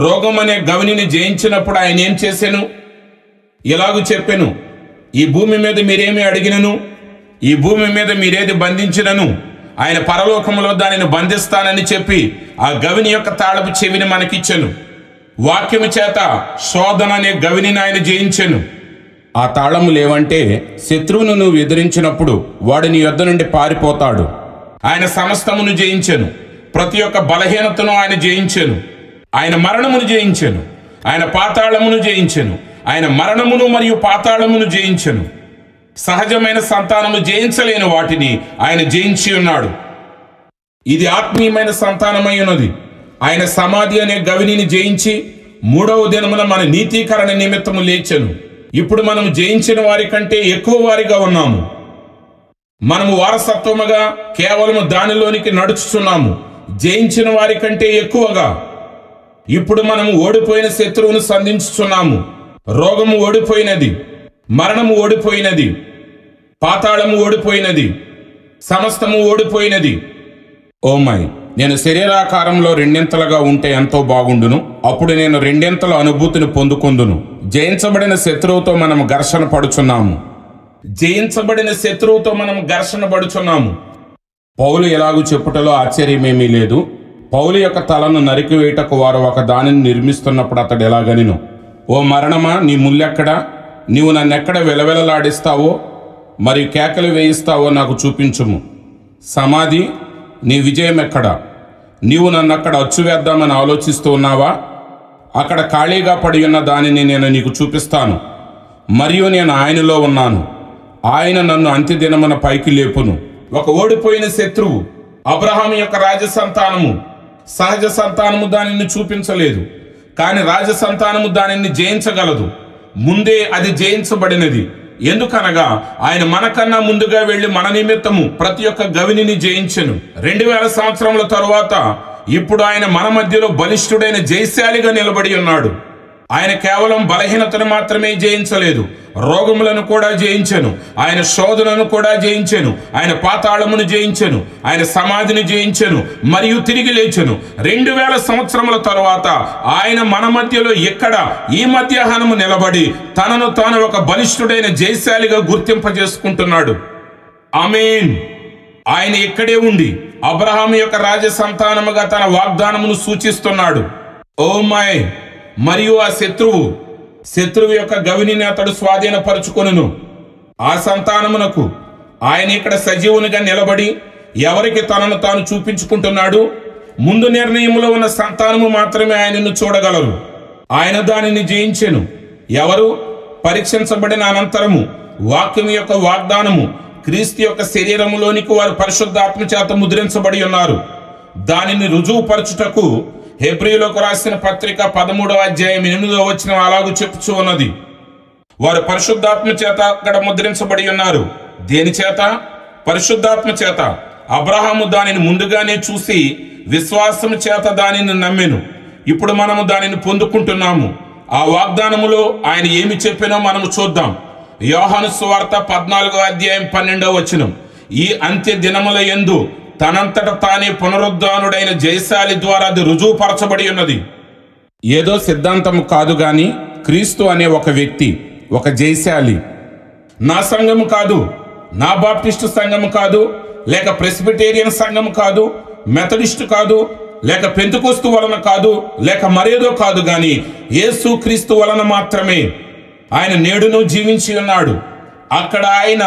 రోగం అనే గవిని జయించినప్పుడు ఆయన ఏం చేసెను? ఇలాగూ చెప్పెను, ఈ భూమి మీద మీరేమి అడిగినను, ఈ భూమి మీద మీరేది బంధించినను ఆయన పరలోకములో దానిని బంధిస్తానని చెప్పి ఆ గవిని యొక్క తాళపు చెవిని మనకిచ్చెను. వాక్యము చేత శోధన అనే గవిని ఆయన జయించెను. ఆ తాళము లేవంటే శత్రువును నువ్వు ఎదిరించినప్పుడు వాడు నీ యొద్ద నుండి పారిపోతాడు. ఆయన సమస్తమును జయించెను. ప్రతి ఒక్క బలహీనతను ఆయన జయించెను. ఆయన మరణమును జయించెను. ఆయన పాతాళమును జయించెను. ఆయన మరణమును మరియు పాతాళమును జయించెను. సహజమైన సంతానము జయించలేని వాటిని ఆయన జయించి ఉన్నాడు. ఇది ఆత్మీయమైన సంతానమై ఉన్నది. ఆయన సమాధి అనే గవిని జయించి 3వ దినమున మన నీతీకరణ నిమిత్తము లేచెను. ఇప్పుడు మనం జయించిన వారి కంటే ఎక్కువ వారిగా ఉన్నాము. మనము వారసత్వముగా కేవలము దానిలోనికి నడుచుచున్నాము, జయించిన వారి కంటే ఎక్కువగా. ఇప్పుడు మనము ఓడిపోయిన శత్రువును సంధించుచున్నాము. రోగము ఓడిపోయినది, మరణము ఓడిపోయినది, పాతాళము ఓడిపోయినది, సమస్తము ఓడిపోయినది. ఓ మై నేను శరీరాకారంలో రెండింతలుగా ఉంటే ఎంతో బాగుండును. అప్పుడు నేను రెండింతల అనుభూతిని పొందుకొందును. జయించబడిన శత్రువుతో మనం ఘర్షణ పడుచున్నాము. పౌలు ఎలాగూ చెప్పుటలో ఆశ్చర్యమేమీ లేదు. పౌలు యొక్క తలను నరికివేయటకు వారు ఒక దానిని నిర్మిస్తున్నప్పుడు అతడు ఎలాగనిను, ఓ మరణమా, నీ ముల్లెక్కడా? నీవు నన్నెక్కడ వెలవెలలాడిస్తావో మరియు కేకలు వేయిస్తావో నాకు చూపించుము. సమాధి, నీ విజయం ఎక్కడా? నీవు నన్నక్కడ అచ్చువేద్దామని ఆలోచిస్తూ ఉన్నావా? అక్కడ ఖాళీగా పడి ఉన్న దానిని నేను నీకు చూపిస్తాను. మరియు నేను ఆయనలో ఉన్నాను. ఆయన నన్ను అంత్యదినమున పైకి లేపును. ఒక ఓడిపోయిన శత్రువు అబ్రహాము యొక్క రాజసంతానము, సహజ సంతానము దానిని చూపించలేదు, కానీ రాజసంతానము దానిని జయించగలదు. ముందే అది జయించబడినది. ఎందుకనగా ఆయన మనకన్నా ముందుగా వెళ్లి మన నిమిత్తము ప్రతి ఒక్క గవిని జయించెను. 2000 సంవత్సరముల తరువాత ఇప్పుడు ఆయన మన మధ్యలో బలిష్ఠుడైన జయశాలిగా నిలబడి ఉన్నాడు. ఆయన కేవలం బలహీనతను మాత్రమే జయించలేదు, రోగములను కూడా జయించెను. ఆయన శోధనను కూడా జయించెను. ఆయన పాతాళమును జయించెను. ఆయన సమాధిని జయించెను మరియు తిరిగి లేచెను. 2000 సంవత్సరముల తరువాత ఆయన మన మధ్యలో ఇక్కడ ఈ మధ్యాహ్నము నిలబడి తనను తాను ఒక బలిష్ఠుడైన జయశాలిగా గుర్తింపజేసుకుంటున్నాడు. ఆమేన్. ఆయన ఇక్కడే ఉండి అబ్రహాము యొక్క రాజ సంతానముగా తన వాగ్దానమును సూచిస్తున్నాడు. Oh my. మరియు ఆ శత్రువు యొక్క గవిని అతడు స్వాధీనపరుచుకొనును. ఆ సంతానమునకు ఆయన ఇక్కడ సజీవునిగా నిలబడి ఎవరికి తనను తాను చూపించుకుంటున్నాడు? ముందు నిర్ణయంలో ఉన్న సంతానము మాత్రమే ఆయనను చూడగలరు. ఆయన దానిని జయించెను. ఎవరు? పరీక్షించబడిన అనంతరము వాక్యం యొక్క వాగ్దానము క్రీస్తు యొక్క శరీరములోనికి వారు పరిశుద్ధాత్మ చేత ముద్రించబడి ఉన్నారు. దానిని రుజువుపరచుటకు హెబ్రీయులకు రాసిన పత్రిక 13వ అధ్యాయం 8వ వచనం అలాగూ చెప్పుచూ ఉన్నది. వారు పరిశుద్ధాత్మ చేత అక్కడ ముద్రించబడి ఉన్నారు. దేని చేత? పరిశుద్ధాత్మ చేత. అబ్రహాము దానిని ముందుగానే చూసి విశ్వాసము చేత దానిని నమ్మెను. ఇప్పుడు మనము దానిని పొందుకుంటున్నాము. ఆ వాగ్దానములో ఆయన ఏమి చెప్పినో మనము చూద్దాం. యోహాను సువార్త 14వ అధ్యాయం 12వ వచనం, ఈ అంత్య దినముల యందు తనంతట తానే పునరుద్ధానుడైన జయశాలి ద్వారా అది రుజువుపరచబడి ఉన్నది. ఏదో సిద్ధాంతము కాదు గాని క్రీస్తు అనే ఒక వ్యక్తి, ఒక జయశాలి. నా సంఘము కాదు, నా బాప్టిస్టు సంఘము కాదు, లేక ప్రెస్బిటేరియన్ సంఘము కాదు, మెథడిస్టు కాదు, లేక పెంతెకోస్తు వలన కాదు, లేక మరేదో కాదు గాని యేసు క్రీస్తు వలన మాత్రమే. ఆయన నేడును జీవించి ఉన్నాడు. అక్కడ ఆయన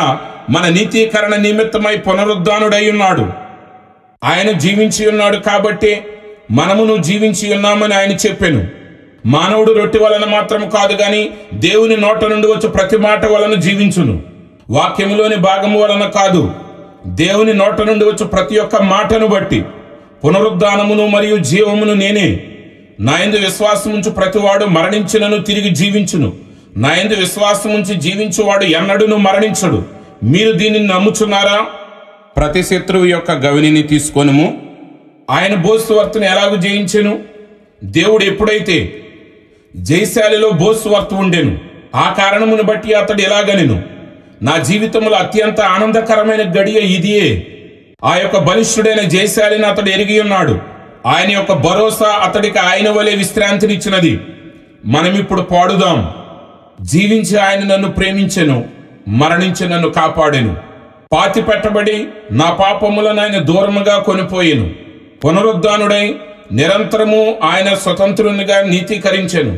మన నీతీకరణ నిమిత్తమై పునరుద్ధానుడై ఉన్నాడు. ఆయన జీవించి ఉన్నాడు కాబట్టి మనమును జీవించి ఉన్నామని ఆయన చెప్పాను. మానవుడు రొట్టె వలన మాత్రం కాదు గాని దేవుని నోట నుండి వచ్చే ప్రతి మాట వలన జీవించును. వాక్యములోని భాగము వలన కాదు, దేవుని నోట నుండి వచ్చే ప్రతి ఒక్క మాటను బట్టి. పునరుద్ధానమును మరియు జీవమును నేనే. నా యందు విశ్వాసముంచు ప్రతివాడు మరణించినను తిరిగి జీవించును. నా యందు విశ్వాసముంచి జీవించువాడు ఎన్నడూను మరణించడు. మీరు దీనిని నమ్ముచున్నారా? ప్రతి శత్రువు యొక్క గవిని తీసుకొనుము. ఆయన బోసువర్తను ఎలాగూ జయించెను? దేవుడు ఎప్పుడైతే జయశాలిలో బోసువర్త ఉండెను, ఆ కారణమును బట్టి అతడు ఎలాగనెను, నా జీవితంలో అత్యంత ఆనందకరమైన గడియ ఇదియే. ఆ యొక్క బలిష్ఠుడైన జయశాలిని అతడు ఎరిగి ఉన్నాడు. ఆయన యొక్క భరోసా అతడికి ఆయన వలె విశ్రాంతినిచ్చినది. మనం ఇప్పుడు పాడుదాం. జీవించి ఆయన నన్ను ప్రేమించెను, మరణించి నన్ను కాపాడెను. పాతి పెట్టబడి నా పాపములను ఆయన దూరముగా కొనిపోయెను. పునరుద్ధానుడై నిరంతరము ఆయన స్వతంత్రునిగా నీతీకరించెను.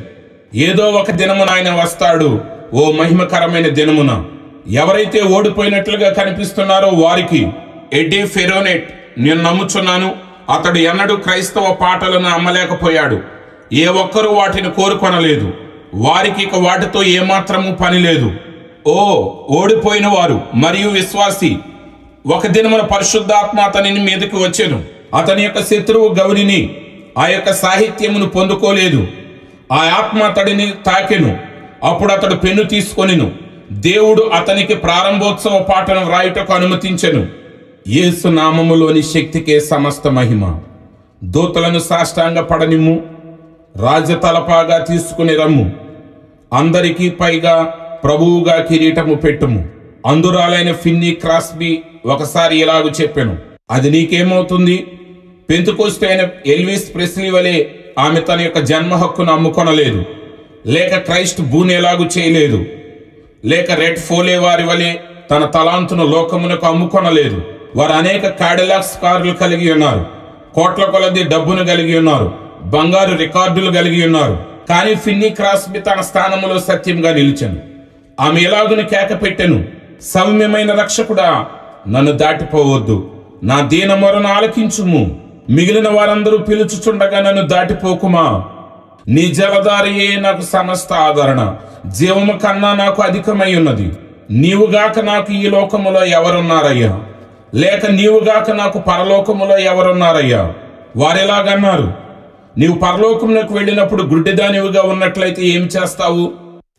ఏదో ఒక దినమున ఆయన వస్తాడు. ఓ మహిమకరమైన దినమున ఎవరైతే ఓడిపోయినట్లుగా కనిపిస్తున్నారో వారికి ఎడ్డీ ఫెరోనెట్ నేను నమ్ముచున్నాను. అతడు ఎన్నడూ క్రైస్తవ పాటలను అమ్మలేకపోయాడు. ఏ ఒక్కరూ వాటిని కోరుకొనలేదు. వారికి ఇక వాటితో ఏమాత్రము పని లేదు. ఓ ఓడిపోయిన వారు మరియు విశ్వాసి, ఒక దినమున పరిశుద్ధాత్మ అతని మీదకి వచ్చెను. అతని యొక్క శత్రువు గౌరిని, ఆ యొక్క సాహిత్యమును పొందుకోలేదు. ఆ ఆత్మ అతడిని తాకెను. అప్పుడు అతడు పెన్ను తీసుకొనిను. దేవుడు అతనికి ప్రారంభోత్సవ పాటను వ్రాయుటకు అనుమతించెను. యేసు నామములోని శక్తికే సమస్త మహిమ. దూతలను సాష్టాంగ పడనిమ్ము, రాజతలపాగా తీసుకుని రమ్ము. అందరికీ పైగా ప్రభువుగా కిరీటము పెట్టుము. అందురాలైన ఫిన్నీ క్రాస్బీ ఒకసారి ఇలాగూ చెప్పెను, అది నీకేమవుతుంది? పెంతెకోస్తు అయిన ఎల్విస్ ప్రెస్లీ వలె ఆమె తన యొక్క జన్మ హక్కును అమ్ముకొనలేదు, లేక క్రైస్ట్ బూన్ ఎలాగూ చేయలేదు, లేక రెడ్ ఫోలే వారి వలె తన తలాంతును లోకమునకు అమ్ముకొనలేదు. వారు అనేక కాడిలాక్స్ కార్లు కలిగి ఉన్నారు, కోట్ల కొలది డబ్బును కలిగి ఉన్నారు, బంగారు రికార్డులు కలిగి ఉన్నారు. కానీ ఫిన్నీ క్రాస్బీ తన స్థానములో సత్యంగా నిలిచెను. ఆమె ఎలాగును కేక పెట్టెను, సౌమ్యమైన రక్షకుడా, నన్ను దాటిపోవద్దు, నా దీన మొరను ఆలకించుము. మిగిలిన వారందరూ పిలుచుచుండగా నన్ను దాటిపోకుమా. నీ జలధారయే నాకు సమస్త ఆదరణ, జీవము కన్నా నాకు అధికమై ఉన్నది. నీవుగాక నాకు ఈ లోకములో ఎవరున్నారయ్యా, లేక నీవుగాక నాకు పరలోకములో ఎవరున్నారయ్యా. వారెలాగన్నారు, నీవు పరలోకమునకు వెళ్ళినప్పుడు గుడ్డిదానివిగా ఉన్నట్లయితే ఏమి చేస్తావు?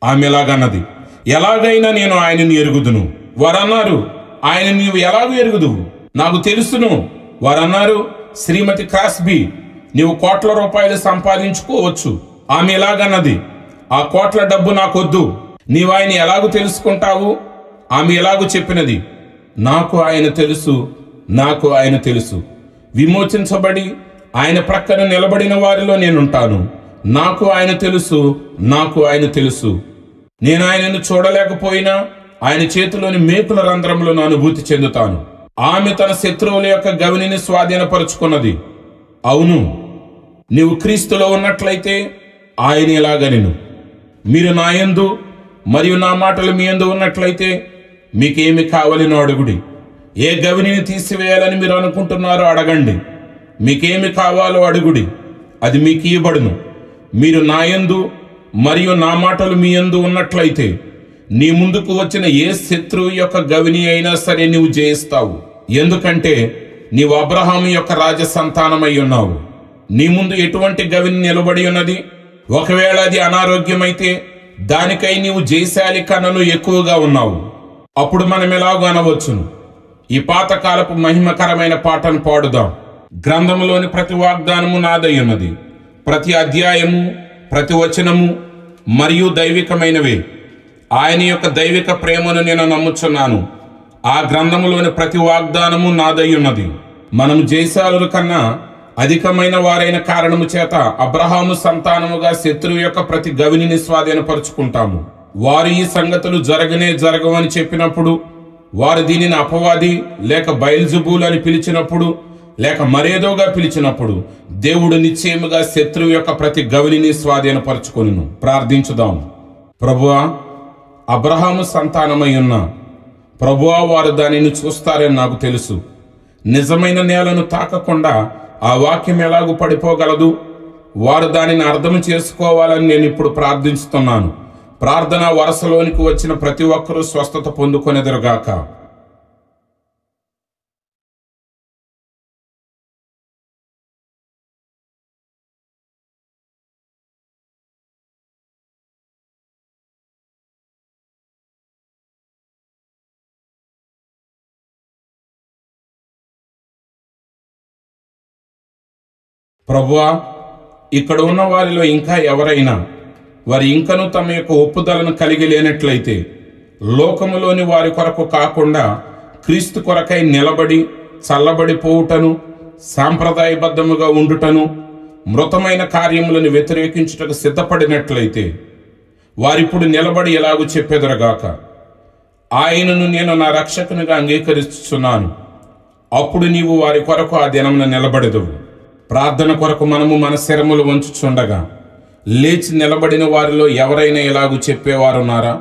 ఆమె ఎలాగన్నది, ఎలాగైనా నేను ఆయనని ఎరుగుదును. వారన్నారు, ఆయన నీవు ఎలాగూ ఎరుగుదువు, నాకు తెలుసును. వారన్నారు, శ్రీమతి క్రాస్బీ, నీవు కోట్ల రూపాయలు సంపాదించుకోవచ్చు. ఆమె ఎలాగన్నది, ఆ కోట్ల డబ్బు నాకొద్దు, నీవు ఆయన ఎలాగూ తెలుసుకుంటావు? ఆమె ఎలాగూ చెప్పినది, నాకు ఆయన తెలుసు, నాకు ఆయన తెలుసు. విమోచించబడి ఆయన ప్రక్కన నిలబడిన వారిలో నేనుంటాను. నాకు ఆయన తెలుసు, నాకు ఆయన తెలుసు. నేను ఆయనను చూడలేకపోయినా ఆయన చేతిలోని మేకుల రంధ్రంలో అనుభూతి చెందుతాను. ఆమె తన శత్రువుల యొక్క గవినిని స్వాధీనపరుచుకున్నది. అవును, నీవు క్రీస్తులో ఉన్నట్లయితే ఆయన ఎలాగనెను, మీరు నా యందు మరియు నా మాటలు మీ యందు ఉన్నట్లయితే మీకేమి కావలినో అడుగుడి. ఏ గవినిని తీసివేయాలని మీరు అనుకుంటున్నారో అడగండి. మీకేమి కావాలో అడుగుడి, అది మీకు ఇవ్వబడును. మీరు నా యందు మరియు నా మాటలు మీ యందు ఉన్నట్లయితే నీ ముందుకు వచ్చిన ఏ శత్రువు యొక్క గవిని అయినా సరే నీవు జయిస్తావు. ఎందుకంటే నీవు అబ్రహాము యొక్క రాజ సంతానమై ఉన్నావు. నీ ముందు ఎటువంటి గవిని నిలబడి ఉన్నది? ఒకవేళ అది అనారోగ్యమైతే దానికై నీవు జయశాలి కన్నను ఎక్కువగా ఉన్నావు. అప్పుడు మనం ఎలాగో అనవచ్చును, ఈ పాతకాలపు మహిమకరమైన పాటను పాడుదాం. గ్రంథములోని ప్రతి వాగ్దానము నాదై ఉన్నది, ప్రతి అధ్యాయము, ప్రతి వచనము మరియు దైవికమైనవే. ఆయన యొక్క దైవిక ప్రేమను నేను నమ్ముచున్నాను. ఆ గ్రంథములోని ప్రతి వాగ్దానము నాదై ఉన్నది. మనము జయశాలుల కన్నా అధికమైన వారైన కారణము చేత అబ్రహాము సంతానముగా శత్రువు యొక్క ప్రతి గవినిని స్వాధీనపరుచుకుంటాము. వారు ఈ సంగతులు జరగవని చెప్పినప్పుడు, వారు దీనిని అపవాది లేక బయల్జుబూల్ అని పిలిచినప్పుడు, లేక మరేదోగా పిలిచినప్పుడు, దేవుడు నిశ్చయముగా శత్రువు యొక్క ప్రతి గవినిని స్వాధీనపరుచుకొనును. ప్రార్థించుదాం. ప్రభువా, అబ్రహాము సంతానమై ఉన్న ప్రభువా, వారు దానిని చూస్తారని నాకు తెలుసు. నిజమైన నేలను తాకకుండా ఆ వాక్యం ఎలాగూ పడిపోగలదు? వారు దానిని అర్థం చేసుకోవాలని నేను ఇప్పుడు ప్రార్థిస్తున్నాను. ప్రార్థన వరసలోనికి వచ్చిన ప్రతి ఒక్కరూ స్వస్థత పొందుకొనెదరుగాక. ప్రభువా, ఇక్కడ ఉన్న వారిలో ఇంకా ఎవరైనా వారి ఇంకను తమ యొక్క ఒప్పుదలను కలిగి లేనట్లయితే, లోకములోని వారి కొరకు కాకుండా క్రీస్తు కొరకై నిలబడి చల్లబడిపోవుటను, సాంప్రదాయబద్ధముగా ఉండుటను, మృతమైన కార్యములను వ్యతిరేకించుటకు సిద్ధపడినట్లయితే వారిప్పుడు నిలబడి ఎలాగూ చెప్పెదరుగాక, ఆయనను నేను నా రక్షకునిగా అంగీకరిస్తున్నాను. అప్పుడు నీవు వారి కొరకు ఆ దినమున నిలబడెదవు. ప్రార్థన కొరకు మనము మన శిరములు వంచుచుండగా లేచి నిలబడిన వారిలో ఎవరైనా ఎలాగూ చెప్పేవారున్నారా?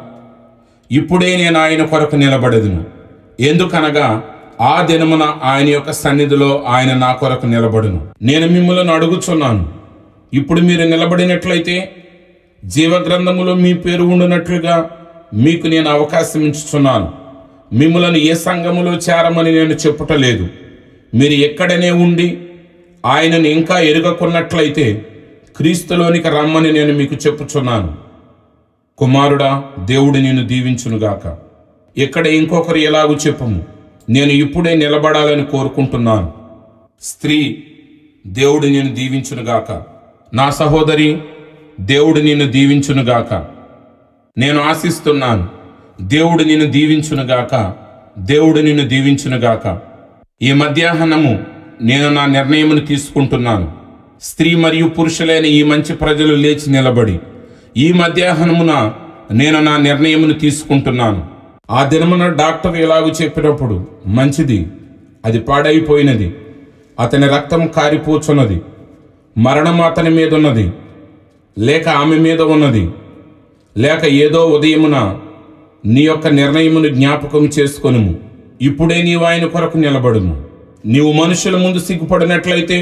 ఇప్పుడే నేను ఆయన కొరకు నిలబడెదను. ఎందుకనగా ఆ దినమున ఆయన యొక్క సన్నిధిలో ఆయన నా కొరకు నిలబడును. నేను మిమ్మల్ని అడుగుచున్నాను, ఇప్పుడు మీరు నిలబడినట్లయితే జీవగ్రంథములో మీ పేరు ఉండునట్లుగా మీకు నేను అవకాశం ఇచ్చుచున్నాను. మిమ్మలను ఏ సంఘములో చేరమని నేను చెప్పుటలేదు. మీరు ఎక్కడనే ఉండి ఆయనను ఇంకా ఎరుగకున్నట్లయితే క్రీస్తులోనికి రమ్మని నేను మీకు చెప్పుచున్నాను. కుమారుడా, దేవుడు నిన్ను దీవించునుగాక. ఇక్కడ ఇంకొకరు ఎలాగూ చెప్పుము, నేను ఇప్పుడే నిలబడాలని కోరుకుంటున్నాను. స్త్రీ, దేవుడు నిన్ను దీవించునుగాక. నా సహోదరి, దేవుడు నిన్ను దీవించునుగాక. నేను ఆశిస్తున్నాను, దేవుడు నిన్ను దీవించునుగాక, దేవుడు నిన్ను దీవించునుగాక. ఈ మధ్యాహ్నము నేను నా నిర్ణయమును తీసుకుంటున్నాను. స్త్రీ మరియు పురుషులైన ఈ మంచి ప్రజలు లేచి నిలబడి, ఈ మధ్యాహ్నమున నేను నా నిర్ణయమును తీసుకుంటున్నాను. ఆ దినమున డాక్టర్ ఇలాగూ చెప్పినప్పుడు, మంచిది, అది పాడైపోయినది, అతని రక్తం కారిపోచున్నది, మరణం అతని మీద ఉన్నది, లేక ఆమె మీద ఉన్నది, లేక ఏదో ఉదయమున నీ యొక్క నిర్ణయమును జ్ఞాపకం చేసుకొనుము. ఇప్పుడే నీవు ఆయన కొరకు నిలబడుము. నీవు మనుషుల ముందు సిగ్గుపడినట్లయితే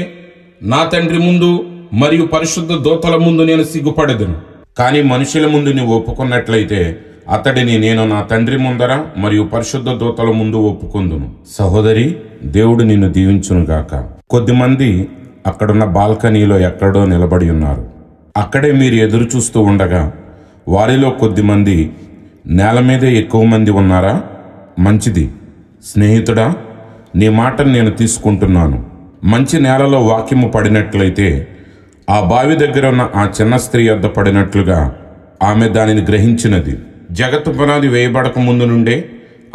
నా తండ్రి ముందు మరియు పరిశుద్ధ దూతల ముందు నేను సిగ్గుపడదును. కానీ మనుషుల ముందు నీవు ఒప్పుకున్నట్లయితే అతడిని నేను నా తండ్రి ముందర మరియు పరిశుద్ధ దూతల ముందు ఒప్పుకొందును. సహోదరి, దేవుడు నిన్ను దీవించునుగాక. కొద్దిమంది అక్కడున్న బాల్కనీలో ఎక్కడో నిలబడి ఉన్నారు. అక్కడే మీరు ఎదురు చూస్తూ ఉండగా వారిలో కొద్దిమంది నేల మీదే ఎక్కువ మంది ఉన్నారా? మంచిది స్నేహితుడా, నీ మాటను నేను తీసుకుంటున్నాను. మంచి నేలలో వాక్యము పడినట్లయితే ఆ బావి దగ్గర ఉన్న ఆ చిన్న స్త్రీ వద్ద పడినట్లుగా ఆమె దానిని గ్రహించినది. జగత్తు పునాది వేయబడక ముందు నుండే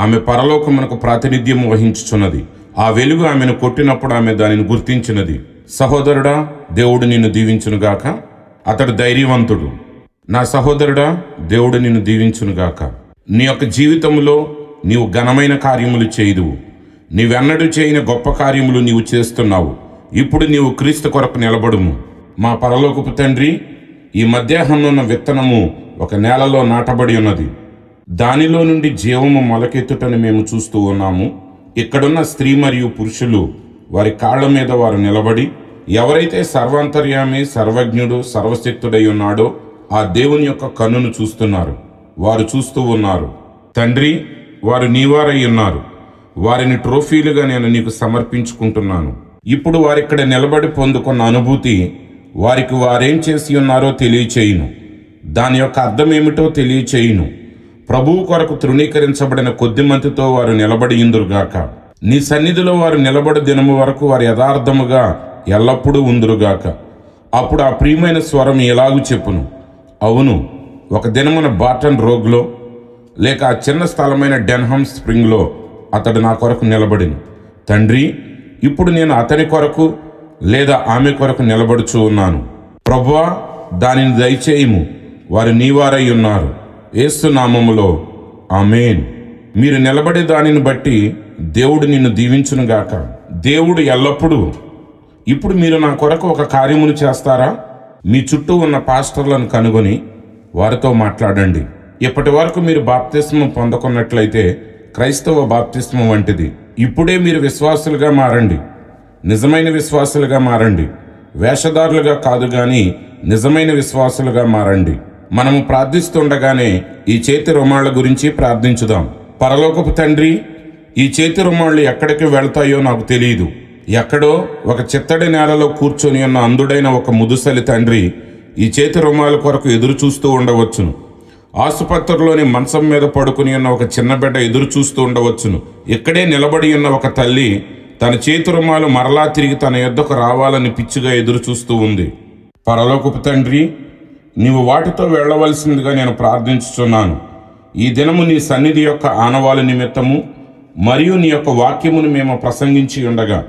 ఆమె పరలోకమునకు ప్రాతినిధ్యం వహించుచున్నది. ఆ వెలుగు ఆమెను కొట్టినప్పుడు ఆమె దానిని గుర్తించినది. సహోదరుడా, దేవుడు నిన్ను దీవించునుగాక. అతడు ధైర్యవంతుడు. నా సహోదరుడా, దేవుడు నిన్ను దీవించునుగాక. నీ యొక్క జీవితంలో నీవు ఘనమైన కార్యములు చేయుదువు. నీవెన్నడూ చేయని గొప్ప కార్యములు నీవు చేస్తున్నావు. ఇప్పుడు నీవు క్రీస్తు కొరకు నిలబడుము. మా పరలోకపు తండ్రి, ఈ మధ్యాహ్నం విత్తనము ఒక నేలలో నాటబడి ఉన్నది. దానిలో నుండి జీవము మొలకెత్తుటని మేము చూస్తూ ఉన్నాము. ఇక్కడున్న స్త్రీ మరియు పురుషులు వారి కాళ్ల మీద వారు నిలబడి, ఎవరైతే సర్వాంతర్యామి, సర్వజ్ఞుడు, సర్వశక్తుడై ఉన్నాడో ఆ దేవుని యొక్క కన్నును చూస్తున్నారు. వారు చూస్తూ ఉన్నారు. తండ్రి, వారు నీవారై ఉన్నారు. వారిని ట్రోఫీలుగా నేను నీకు సమర్పించుకుంటున్నాను. ఇప్పుడు వారిక్కడ నిలబడి పొందుకున్న అనుభూతి వారికి వారేం చేసి ఉన్నారో తెలియచేయును. దాని యొక్క అర్థమేమిటో తెలియచేయును. ప్రభువు కొరకు తృణీకరించబడిన కొద్ది మందితో వారు నిలబడి ఇందురుగాక. నీ సన్నిధిలో వారు నిలబడి దినము వరకు వారు యథార్థముగా ఎల్లప్పుడూ ఉందురుగాక. అప్పుడు ఆ ప్రియమైన స్వరం ఎలాగూ చెప్పును, అవును, ఒక దినమున బాటన్ రోగ్లో లేక ఆ చిన్న స్థలమైన డెన్హమ్ స్ప్రింగ్లో అతడు నా కొరకు నిలబడిను. తండ్రి, ఇప్పుడు నేను అతని కొరకు లేదా ఆమె కొరకు నిలబడుచూ ఉన్నాను. ప్రభువా, దానిని దయచేయము. వారు నీవారై ఉన్నారు. యేసు నామములో ఆమేన్. మీరు నిలబడే దానిని బట్టి దేవుడు నిన్ను దీవించునుగాక. దేవుడు ఎల్లప్పుడూ, ఇప్పుడు మీరు నా కొరకు ఒక కార్యమును చేస్తారా? మీ చుట్టూ ఉన్న పాస్టర్లను కనుగొని వారితో మాట్లాడండి. ఇప్పటి వరకు మీరు బాప్తిస్మం పొందకున్నట్లయితే క్రైస్తవ బాప్తిస్మం వంటిది. ఇప్పుడే మీరు విశ్వాసులుగా మారండి. నిజమైన విశ్వాసులుగా మారండి. వేషధారులుగా కాదు గాని నిజమైన విశ్వాసులుగా మారండి. మనము ప్రార్థిస్తుండగానే ఈ చేతి రుమాళ్ల గురించి ప్రార్థించుదాం. పరలోకపు తండ్రి, ఈ చేతి రుమాళ్లు ఎక్కడికి వెళ్తాయో నాకు తెలియదు. ఎక్కడో ఒక చిత్తడి నేలలో కూర్చొని ఉన్న అందుడైన ఒక ముదుసలి తండ్రి ఈ చేతి రుమాల కొరకు ఎదురు చూస్తూ ఉండవచ్చును. ఆసుపత్రిలోని మంచం మీద పడుకుని ఉన్న ఒక చిన్న బిడ్డ ఎదురు చూస్తూ ఉండవచ్చును. ఇక్కడే నిలబడి ఉన్న ఒక తల్లి తన చేతి రుమాలు మరలా తిరిగి తన యొద్దకు రావాలని పిచ్చిగా ఎదురు చూస్తూ ఉంది. పరలోకపు తండ్రి, నీవు వాటితో వెళ్ళవలసిందిగా నేను ప్రార్థించుచున్నాను. ఈ దినము నీ సన్నిధి యొక్క ఆనవాలు నిమిత్తము మరియు నీ యొక్క వాక్యమును మేము ప్రసంగించి ఉండగా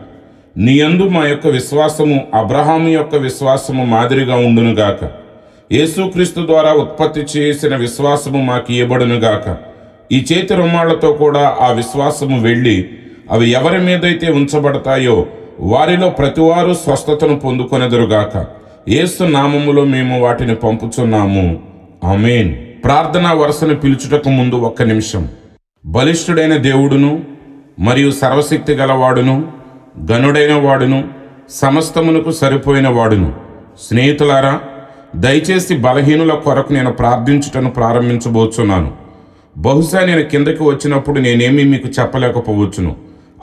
నీ యందు మా యొక్క విశ్వాసము అబ్రహాము యొక్క విశ్వాసము మాదిరిగా ఉండునుగాక. యేసుక్రీస్తు ద్వారా ఉత్పత్తి చేసిన విశ్వాసము మాకు ఇవ్వబడునుగాక. ఈ చేతి రుమాళ్లతో కూడా ఆ విశ్వాసము వెళ్ళి అవి ఎవరి మీదైతే ఉంచబడతాయో వారిలో ప్రతివారు స్వస్థతను పొందుకొనెదరుగాక. యేసు నామములో మేము వాటిని పంపుచున్నాము. ఆమేన్. ప్రార్థనా వరుసను పిలుచుటకు ముందు ఒక్క నిమిషం. బలిష్ఠుడైన దేవుడును మరియు సర్వశక్తి గలవాడును గనుడైన వాడును సమస్తమునకు సరిపోయిన వాడును, స్నేహితులారా, దయచేసి బలహీనుల కొరకు నేను ప్రార్థించుటను ప్రారంభించబోచున్నాను. బహుశా నేను కిందకి వచ్చినప్పుడు నేనేమీ మీకు చెప్పలేకపోవచ్చును.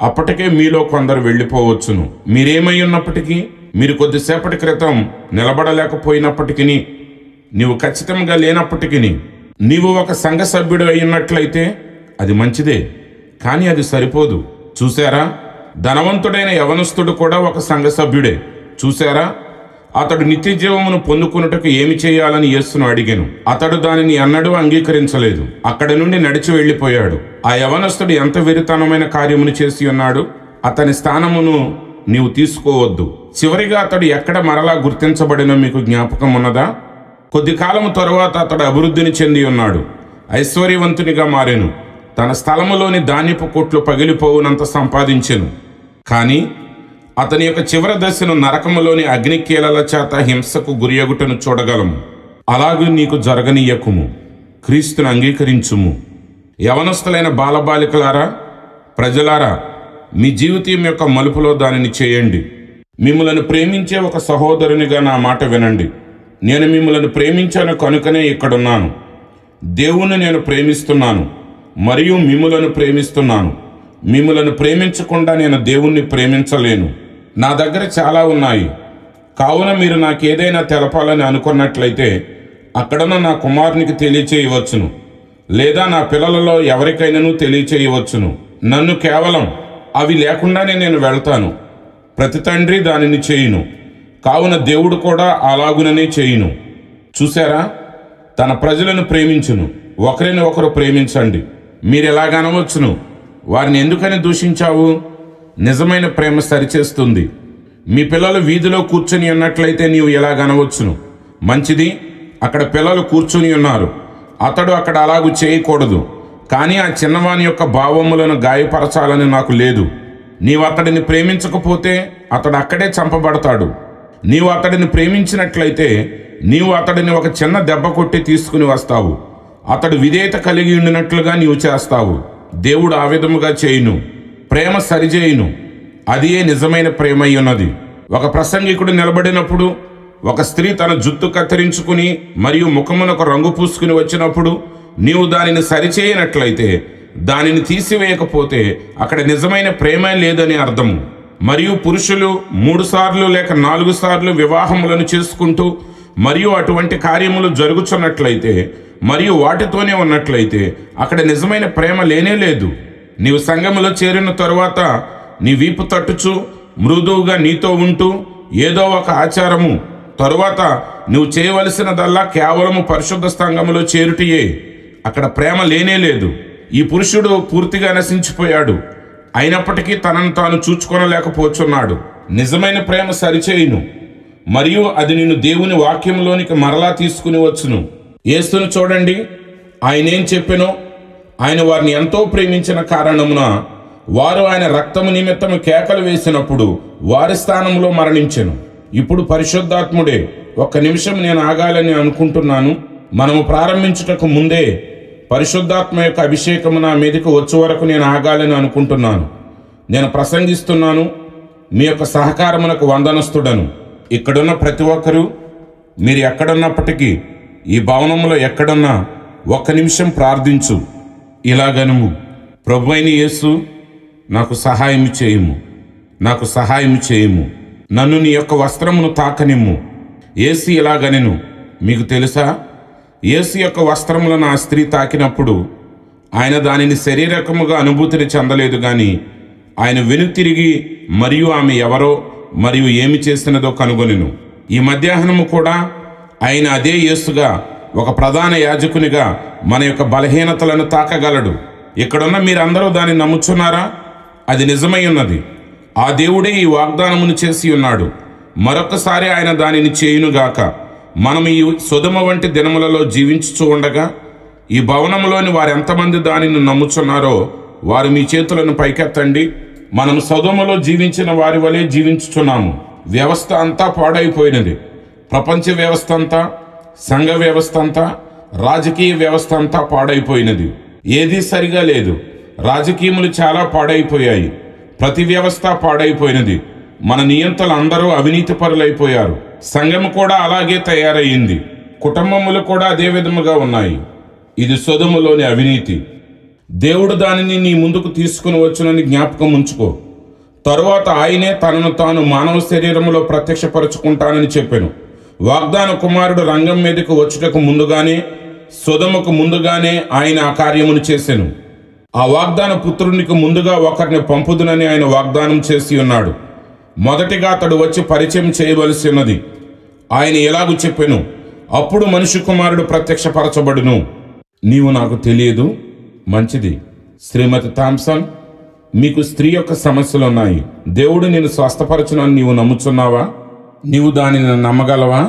అప్పటికే మీలో కొందరు వెళ్ళిపోవచ్చును. మీరేమై ఉన్నప్పటికీ, మీరు కొద్దిసేపటి క్రితం నిలబడలేకపోయినప్పటికీ, నీవు ఖచ్చితంగా లేనప్పటికీ, నీవు ఒక సంఘ సభ్యుడు అయినట్లయితే అది మంచిదే, కానీ అది సరిపోదు. చూశారా, ధనవంతుడైన యవనస్తుడు కూడా ఒక సంఘ సభ్యుడే. చూశారా, అతడు నిత్య జీవమును పొందుకున్నటకు ఏమి చేయాలని యేసును అడిగాను. అతడు దానిని ఎన్నడూ అంగీకరించలేదు. అక్కడి నుండి నడిచి వెళ్ళిపోయాడు. ఆ యవనస్తుడు ఎంత వెరితనమైన కార్యమును చేసి ఉన్నాడు. అతని స్థానమును నీవు తీసుకోవద్దు. చివరిగా అతడు ఎక్కడ మరలా గుర్తించబడినో మీకు జ్ఞాపకం ఉన్నదా? కొద్ది కాలము తరువాత అతడు అభివృద్ధిని చెంది ఉన్నాడు, ఐశ్వర్యవంతునిగా మారెను, తన స్థలములోని ధాన్యపు కొట్లు పగిలిపోవునంత సంపాదించెను. కానీ అతని యొక్క చివరి దశను నరకములోని అగ్నికీలల చేత హింసకు గురియగుటను చూడగలము. అలాగూ నీకు జరగనీయకుము. క్రీస్తును అంగీకరించుము. యవనస్తులైన బాలబాలికలారా, ప్రజలారా, మీ జీవితం యొక్క మలుపులో దానిని చేయండి. మిమ్మలను ప్రేమించే ఒక సహోదరునిగా నా మాట వినండి. నేను మిమ్మలను ప్రేమించాను కనుకనే ఇక్కడున్నాను. దేవుణ్ణి నేను ప్రేమిస్తున్నాను మరియు మిమ్ములను ప్రేమిస్తున్నాను. మిమ్ములను ప్రేమించకుండా నేను దేవుణ్ణి ప్రేమించలేను. నా దగ్గర చాలా ఉన్నాయి. కావున మీరు నాకేదైనా తెలపాలని అనుకున్నట్లయితే అక్కడున్న నా కుమారునికి తెలియచేయవచ్చును, లేదా నా పిల్లలలో ఎవరికైనాను తెలియచేయవచ్చును. నన్ను కేవలం అవి లేకుండానే నేను వెళ్తాను. ప్రతి తండ్రి దానిని చేయును, కావున దేవుడు కూడా అలాగుననే చేయును. చూసారా, తన ప్రజలను ప్రేమించును, ఒకరిని ఒకరు ప్రేమించండి. మీరు ఎలాగనవచ్చును, వారిని ఎందుకని దూషించావు? నిజమైన ప్రేమ సరిచేస్తుంది. మీ పిల్లలు వీధిలో కూర్చొని ఉన్నట్లయితే నీవు ఎలాగనవచ్చును, మంచిది, అక్కడ పిల్లలు కూర్చుని ఉన్నారు, అతడు అక్కడ అలాగూ చేయకూడదు. కానీ ఆ చిన్నవాని యొక్క భావములను గాయపరచాలని నాకు లేదు. నీవు అతడిని ప్రేమించకపోతే అతడు అక్కడే చంపబడతాడు. నీవు అతడిని ప్రేమించినట్లయితే నీవు అతడిని ఒక చిన్న దెబ్బ కొట్టి తీసుకుని వస్తావు. అతడు విధేయత కలిగి ఉండినట్లుగా నీవు చేస్తావు. దేవుడు ఆ విధముగా చేయును. ప్రేమ సరిచేయును. అదియే నిజమైన ప్రేమ అయ్యున్నది. ఒక ప్రసంగికుడు నిలబడినప్పుడు ఒక స్త్రీ తన జుట్టు కత్తిరించుకుని మరియు ముఖమునకు రంగు పూసుకుని వచ్చినప్పుడు నీవు దానిని సరిచేయనట్లయితే, దానిని తీసివేయకపోతే అక్కడ నిజమైన ప్రేమ లేదని అర్థము. మరియు పురుషులు 3 సార్లు లేక 4 సార్లు వివాహములను చేసుకుంటూ మరియు అటువంటి కార్యములు జరుగుచున్నట్లయితే మరియు వాటితోనే ఉన్నట్లయితే అక్కడ నిజమైన ప్రేమ లేనే లేదు. నీవు సంఘములో చేరిన తరువాత నీ వీపు తట్టుచు మృదువుగా నీతో ఉంటూ ఏదో ఒక ఆచారము తరువాత నువ్వు చేయవలసినదల్లా కేవలము పరిశుద్ధ సంఘములో చేరుటయే. అక్కడ ప్రేమ లేనే లేదు. ఈ పురుషుడు పూర్తిగా నశించిపోయాడు, అయినప్పటికీ తనను తాను చూచుకొనలేకపోతున్నాడు. నిజమైన ప్రేమ సరిచేయును మరియు అది నిన్ను దేవుని వాక్యంలోనికి మరలా తీసుకుని వచ్చును. యేసును చూడండి, ఆయనేం చెప్పెనో, ఆయన వారిని ఎంతో ప్రేమించిన కారణమున వారు ఆయన రక్తము నిమిత్తము కేకలు వేసినప్పుడు వారి స్థానంలో మరణించెను. ఇప్పుడు పరిశుద్ధాత్ముడే, ఒక్క నిమిషం నేను ఆగాలని అనుకుంటున్నాను. మనము ప్రారంభించుటకు ముందే పరిశుద్ధాత్మ యొక్క అభిషేకము నా మీదకు వచ్చే వరకు నేను ఆగాలని అనుకుంటున్నాను. నేను ప్రసంగిస్తున్నాను. మీ యొక్క సహకారమునకు వందనస్తుడను. ఇక్కడున్న ప్రతి ఒక్కరూ మీరు ఎక్కడున్నప్పటికీ, ఈ భవనంలో ఎక్కడున్నా ఒక్క నిమిషం ప్రార్థించు. ఇలాగనుము, ప్రభువైన యేసు, నాకు సహాయం చేయుము, నాకు సహాయం చేయుము, నన్ను నీ యొక్క వస్త్రమును తాకనిమ్ము. యేసు ఇలాగనెను. మీకు తెలుసా, యేసు యొక్క వస్త్రములను ఆ స్త్రీ తాకినప్పుడు ఆయన దానిని శరీరకముగా అనుభూతిని చెందలేదు, కానీ ఆయన వెనుతిరిగి మరియు ఆమె ఎవరో మరియు ఏమి చేసినదో కనుగొనెను. ఈ మధ్యాహ్నము కూడా ఆయన అదే యేసుగా ఒక ప్రధాన యాజకునిగా మన యొక్క బలహీనతలను తాకగలడు. ఇక్కడున్న మీరందరూ దాన్ని నమ్ముచున్నారా? అది నిజమై ఉన్నది. ఆ దేవుడే ఈ వాగ్దానమును చేసి ఉన్నాడు. మరొకసారి ఆయన దానిని చేయునుగాక. మనం ఈ సొదొమ వంటి దినములలో జీవించుచూ ఉండగా ఈ భవనములోని వారెంతమంది దానిని నమ్ముచున్నారో వారు మీ చేతులను పైకెత్తండి. మనం సొదొమలో జీవించిన వారి వలె జీవించుచున్నాము. వ్యవస్థ అంతా పాడైపోయినది. ప్రపంచ వ్యవస్థ అంతా, సంఘ వ్యవస్థ అంతా, రాజకీయ వ్యవస్థ అంతా పాడైపోయినది. ఏదీ సరిగా లేదు. రాజకీయములు చాలా పాడైపోయాయి. ప్రతి వ్యవస్థ పాడైపోయినది. మన నియంతలు అందరూ అవినీతి పరులైపోయారు. సంఘము కూడా అలాగే తయారయ్యింది. కుటుంబములు కూడా అదే విధముగా ఉన్నాయి. ఇది సొదొమలోని అవినీతి. దేవుడు దానిని నీ ముందుకు తీసుకుని వచ్చునని జ్ఞాపకం ఉంచుకో. తరువాత ఆయనే తనను తాను మానవ శరీరములో ప్రత్యక్షపరుచుకుంటానని చెప్పెను. వాగ్దాన కుమారుడు రంగం మీదకు వచ్చుటకు ముందుగానే, సొదొమకు ముందుగానే ఆయన ఆ కార్యమును చేసెను. ఆ వాగ్దాన పుత్రునికి ముందుగా ఒకరిని పంపుదునని ఆయన వాగ్దానం చేసి ఉన్నాడు. మొదటిగా అతడు వచ్చి పరిచయం చేయవలసి ఉన్నది. ఆయన ఎలాగూ చెప్పెను, అప్పుడు మనుష్య కుమారుడు ప్రత్యక్షపరచబడును. నీవు నాకు తెలియదు. మంచిది. శ్రీమతి థామ్సన్, మీకు స్త్రీ యొక్క సమస్యలు ఉన్నాయి. దేవుడు నిన్ను స్వస్థపరచునని నీవు నమ్ముచున్నావా? నీవు దానిని నమ్మగలవా?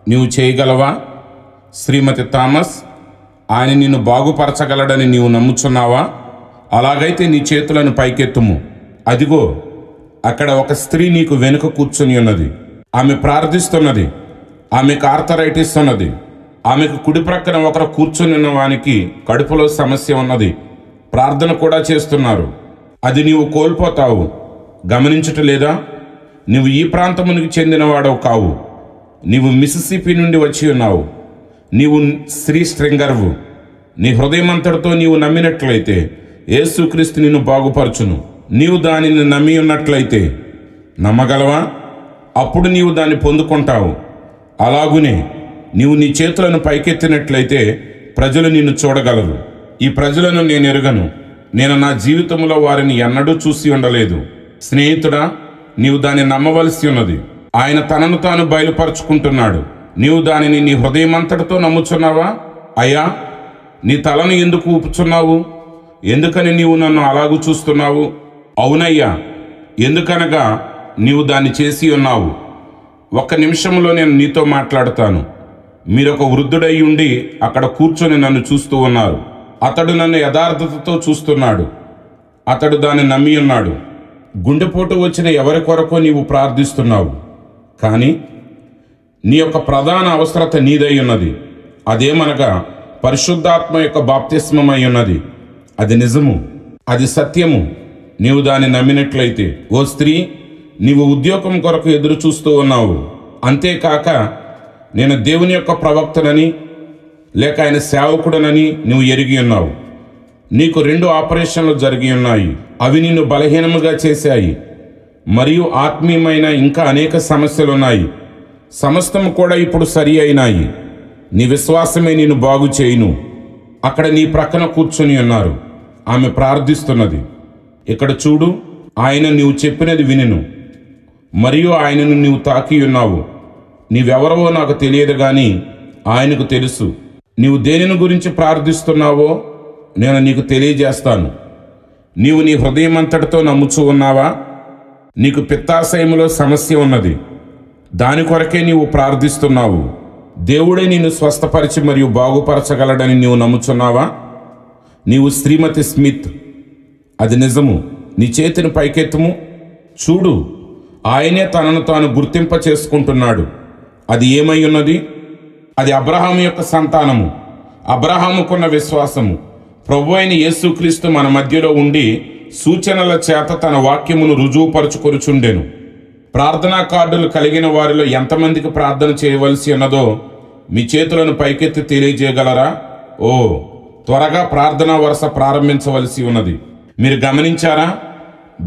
నీవు చేయగలవా? శ్రీమతి థామస్, ఆయన నిన్ను బాగుపరచగలడని నీవు నమ్ముచున్నావా? అలాగైతే నీ చేతులను పైకెత్తుము. అదిగో అక్కడ ఒక స్త్రీ నీకు వెనుక కూర్చొని ఉన్నది. ఆమె ప్రార్థిస్తున్నది. ఆమెకు ఆర్థరైటిస్ ఉన్నది. ఆమెకు కుడి ప్రక్కన ఒకరు కూర్చొని ఉన్న వానికి కడుపులో సమస్య ఉన్నది. ప్రార్థన కూడా చేస్తున్నారు. అది నీవు కోల్పోతావు. గమనించటలేదా? నీవు ఈ ప్రాంతమునికి చెందినవాడవు కావు. నీవు మిసిసిపి నుండి వచ్చి ఉన్నావు. నీవు స్త్రీ స్ట్రింగర్వు. నీ హృదయమంతటితో నీవు నమ్మినట్లయితే యేసుక్రీస్తు నిన్ను బాగుపరచును. నీవు దానిని నమ్మి ఉన్నట్లయితే, నమ్మగలవా? అప్పుడు నీవు దాన్ని పొందుకుంటావు. అలాగునే నీవు నీ చేతులను పైకెత్తినట్లయితే ప్రజలు నిన్ను చూడగలరు. ఈ ప్రజలను నేను ఎరుగను. నేను నా జీవితంలో వారిని ఎన్నడూ చూసి ఉండలేదు. స్నేహితుడా, నీవు దాన్ని నమ్మవలసి ఉన్నది. ఆయన తనను తాను బయలుపరుచుకుంటున్నాడు. నీవు దానిని నీ హృదయమంతటితో నమ్ముచున్నావా? అయ్యా, నీ తలను ఎందుకు ఊపుచున్నావు? ఎందుకని నీవు నన్ను అలాగూ చూస్తున్నావు? అవునయ్యా, ఎందుకనగా నీవు దాన్ని చేసి ఉన్నావు. ఒక్క నిమిషంలో నేను నీతో మాట్లాడతాను. మీరొక వృద్ధుడై ఉండి అక్కడ కూర్చొని నన్ను చూస్తూ ఉన్నారు. అతడు నన్ను యథార్థతతో చూస్తున్నాడు. అతడు దాన్ని నమ్మి ఉన్నాడు. గుండెపోటు వచ్చిన ఎవరి కొరకు నీవు ప్రార్థిస్తున్నావు, కానీ నీ యొక్క ప్రధాన అవసరత నీదై ఉన్నది. అదేమనగా పరిశుద్ధాత్మ యొక్క బాప్తిస్మమై ఉన్నది. అది నిజము, అది సత్యము. నీవు దాన్ని నమ్మినట్లయితే, ఓ స్త్రీ, నీవు ఉద్యోగం కొరకు ఎదురు చూస్తూ ఉన్నావు. అంతేకాక నేను దేవుని యొక్క ప్రవక్తనని లేక ఆయన సేవకుడనని నువ్వు ఎరిగి ఉన్నావు. నీకు 2 ఆపరేషన్లు జరిగి ఉన్నాయి. అవి నిన్ను బలహీనముగా చేశాయి. మరియు ఆత్మీయమైన ఇంకా అనేక సమస్యలు ఉన్నాయి. సమస్తము కూడా ఇప్పుడు సరి అయినాయి. నీ విశ్వాసమే నిన్ను బాగు చేయును. అక్కడ నీ ప్రక్కన కూర్చొని ఉన్నారు. ఆమె ప్రార్థిస్తున్నది. ఇక్కడ చూడు, ఆయన నీవు చెప్పినది వినెను. మరియు ఆయనను నీవు తాకి ఉన్నావు. నీవెవరవో నాకు తెలియదు, కానీ ఆయనకు తెలుసు. నీవు దేనిని గురించి ప్రార్థిస్తున్నావో నేను నీకు తెలియజేస్తాను. నీవు నీ హృదయమంతటితో నమ్ముచూ ఉన్నావా? నీకు పిత్తాశయములో సమస్య ఉన్నది. దాని కొరకే నీవు ప్రార్థిస్తున్నావు. దేవుడే నిన్ను స్వస్థపరిచి మరియు బాగుపరచగలడని నీవు నమ్ముచున్నావా? నీవు శ్రీమతి స్మిత్, అది నిజము. నీ చేతిని పైకెత్తుము. చూడు, ఆయనే తనను తాను గుర్తింప చేసుకుంటున్నాడు. అది ఏమై ఉన్నది? అది అబ్రహాము యొక్క సంతానము. అబ్రహాముకున్న విశ్వాసము. ప్రభువైన యేసుక్రీస్తు మన మధ్యలో ఉండి సూచనల చేత తన వాక్యమును రుజువుపరుచుకొనుచుండెను. ప్రార్థనా కార్డులు కలిగిన వారిలో ఎంతమందికి ప్రార్థన చేయవలసి ఉన్నదో మీ చేతులను పైకెత్తి తెలియజేయగలరా? ఓ, త్వరగా ప్రార్థనా వరుస ప్రారంభించవలసి ఉన్నది. మీరు గమనించారా?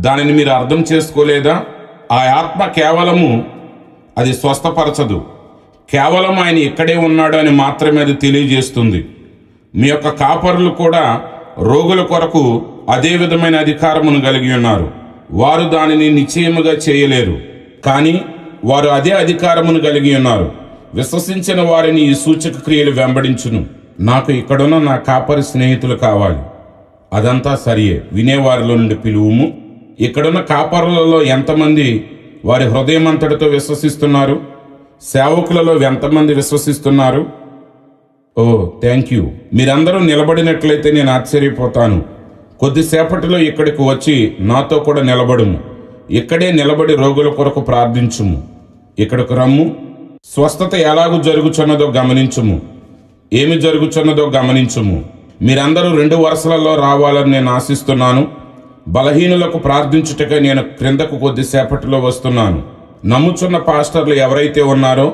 దానిని మీరు అర్థం చేసుకోలేదా? ఆ ఆత్మ కేవలము అది స్వస్థపరచదు. కేవలం ఆయన ఇక్కడే ఉన్నాడు అని మాత్రమే అది తెలియజేస్తుంది. మీ యొక్క కాపరులు కూడా రోగుల కొరకు అదే విధమైన అధికారమును కలిగి ఉన్నారు. వారు దానిని నిశ్చయముగా చేయలేరు, కానీ వారు అదే అధికారమును కలిగి ఉన్నారు. విశ్వసించిన వారిని ఈ సూచక క్రియలు వెంబడించును. నాకు ఇక్కడున్న నా కాపరి స్నేహితులు కావాలి. అదంతా సరియే, వినేవారిలో నుండి పిలువుము. ఇక్కడున్న కాపరులలో ఎంతమంది వారి హృదయమంతటితో విశ్వసిస్తున్నారు? సేవకులలో ఎంతమంది విశ్వసిస్తున్నారు? ఓ, థ్యాంక్ యూ. మీరందరూ నిలబడినట్లయితే నేను ఆశ్చర్యపోతాను. కొద్దిసేపటిలో ఇక్కడికి వచ్చి నాతో కూడా నిలబడుము. ఇక్కడే నిలబడి రోగుల కొరకు ప్రార్థించుము. ఇక్కడికి రమ్ము. స్వస్థత ఎలాగూ జరుగుచున్నదో గమనించుము. ఏమి జరుగుచున్నదో గమనించుము. మీరందరూ 2 వరుసలలో రావాలని నేను ఆశిస్తున్నాను. బలహీనులకు ప్రార్థించుటకై నేను క్రిందకు కొద్దిసేపటిలో వస్తున్నాను. నమ్ముచున్న పాస్టర్లు ఎవరైతే ఉన్నారో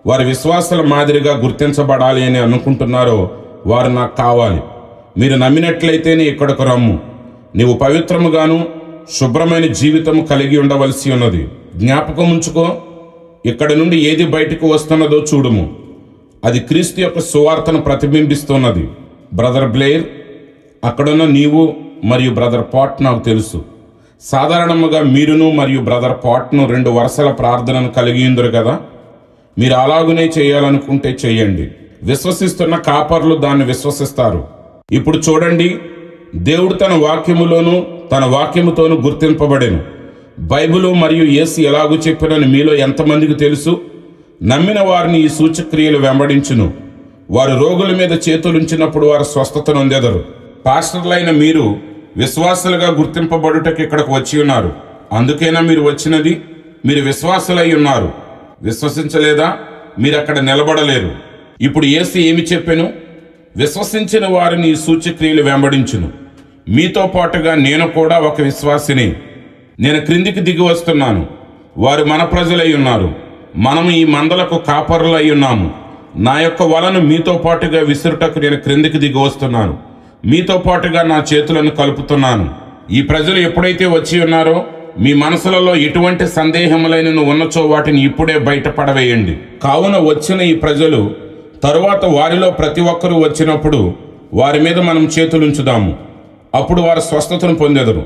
వారి విశ్వాసాల మాదిరిగా గుర్తించబడాలి అని అనుకుంటున్నారో వారు నాకు కావాలి. మీరు నమ్మినట్లయితేనే ఇక్కడకు రమ్ము. నీవు పవిత్రముగాను శుభ్రమైన జీవితము కలిగి ఉండవలసి ఉన్నది. జ్ఞాపకం ఉంచుకో, ఇక్కడ నుండి ఏది బయటకు వస్తున్నదో చూడుము. అది క్రీస్తు యొక్క సువార్తను ప్రతిబింబిస్తున్నది. బ్రదర్ బ్లేర్, అక్కడున్న నీవు మరియు బ్రదర్ పాట్ నాకు తెలుసు. సాధారణముగా మీరును మరియు బ్రదర్ పాట్ను 2 వరుసల ప్రార్థనను కలిగి ఉందరు కదా. మీరు అలాగునే చేయాలనుకుంటే చేయండి. విశ్వసిస్తున్న కాపర్లు దాన్ని విశ్వసిస్తారు. ఇప్పుడు చూడండి, దేవుడు తన వాక్యములోను తన వాక్యముతోనూ గుర్తింపబడెను. బైబిలు మరియు యేసు ఎలాగూ చెప్పినని మీలో ఎంతమందికి తెలుసు? నమ్మిన వారిని ఈ సూచక్రియలు వెంబడించును. వారు రోగుల మీద చేతులుంచినప్పుడు వారు స్వస్థత నొందెదరు. పాస్టర్లైన మీరు విశ్వాసులుగా గుర్తింపబడుటకు ఇక్కడికి వచ్చి ఉన్నారు. అందుకేనా మీరు వచ్చినది? మీరు విశ్వాసులై ఉన్నారు. విశ్వసించలేదా? మీరు అక్కడ నిలబడలేరు. ఇప్పుడు యేసు ఏమి చెప్పెను? విశ్వసించిన వారిని ఈ సూచక్రియలు వెంబడించును. మీతో పాటుగా నేను కూడా ఒక విశ్వాసిని. నేను క్రిందికి దిగి వస్తున్నాను. వారు మన ప్రజలై ఉన్నారు. మనము ఈ మందలకు కాపరులై ఉన్నాము. నా యొక్క వలను మీతో పాటుగా విసురుటకు నేను క్రిందికి దిగి వస్తున్నాను. మీతో పాటుగా నా చేతులను కలుపుతున్నాను. ఈ ప్రజలు ఎప్పుడైతే వచ్చి ఉన్నారో మీ మనసులలో ఎటువంటి సందేహములైనను ఉన్నచో వాటిని ఇప్పుడే బయటపడవేయండి. కావున వచ్చిన ఈ ప్రజలు తరువాత వారిలో ప్రతి ఒక్కరూ వచ్చినప్పుడు వారి మీద మనం చేతులుంచుదాము. అప్పుడు వారు స్వస్థతను పొందెదరు.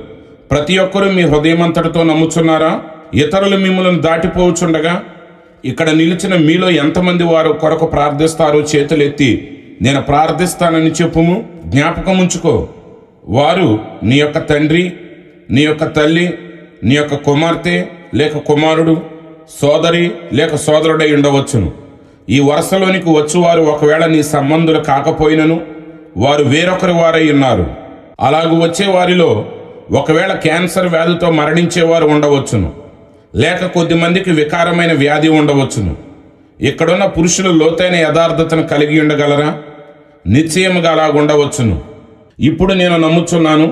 ప్రతి ఒక్కరూ మీ హృదయమంతటితో నమ్ముచున్నారా? ఇతరులు మిమ్మల్ని దాటిపోవచ్చుండగా ఇక్కడ నిలిచిన మీలో ఎంతమంది వారు కొరకు ప్రార్థిస్తారో చేతులెత్తి నేను ప్రార్థిస్తానని చెప్పుము. జ్ఞాపకం ఉంచుకో, వారు నీ యొక్క తండ్రి, నీ యొక్క తల్లి, నీ యొక్క కుమార్తె లేక కుమారుడు, సోదరి లేక సోదరుడై ఉండవచ్చును. ఈ వరుసలోనికి వచ్చువారు ఒకవేళ నీ సంబంధులు కాకపోయినను వారు వేరొకరి వారై ఉన్నారు. అలాగూ వచ్చే వారిలో ఒకవేళ క్యాన్సర్ వ్యాధితో మరణించేవారు ఉండవచ్చును, లేక కొద్దిమందికి వికారమైన వ్యాధి ఉండవచ్చును. ఇక్కడున్న పురుషులు లోతైన యథార్థతను కలిగి ఉండగలరా? నిశ్చయముగా అలాగుండవచ్చును. ఇప్పుడు నేను నమ్ముచున్నాను.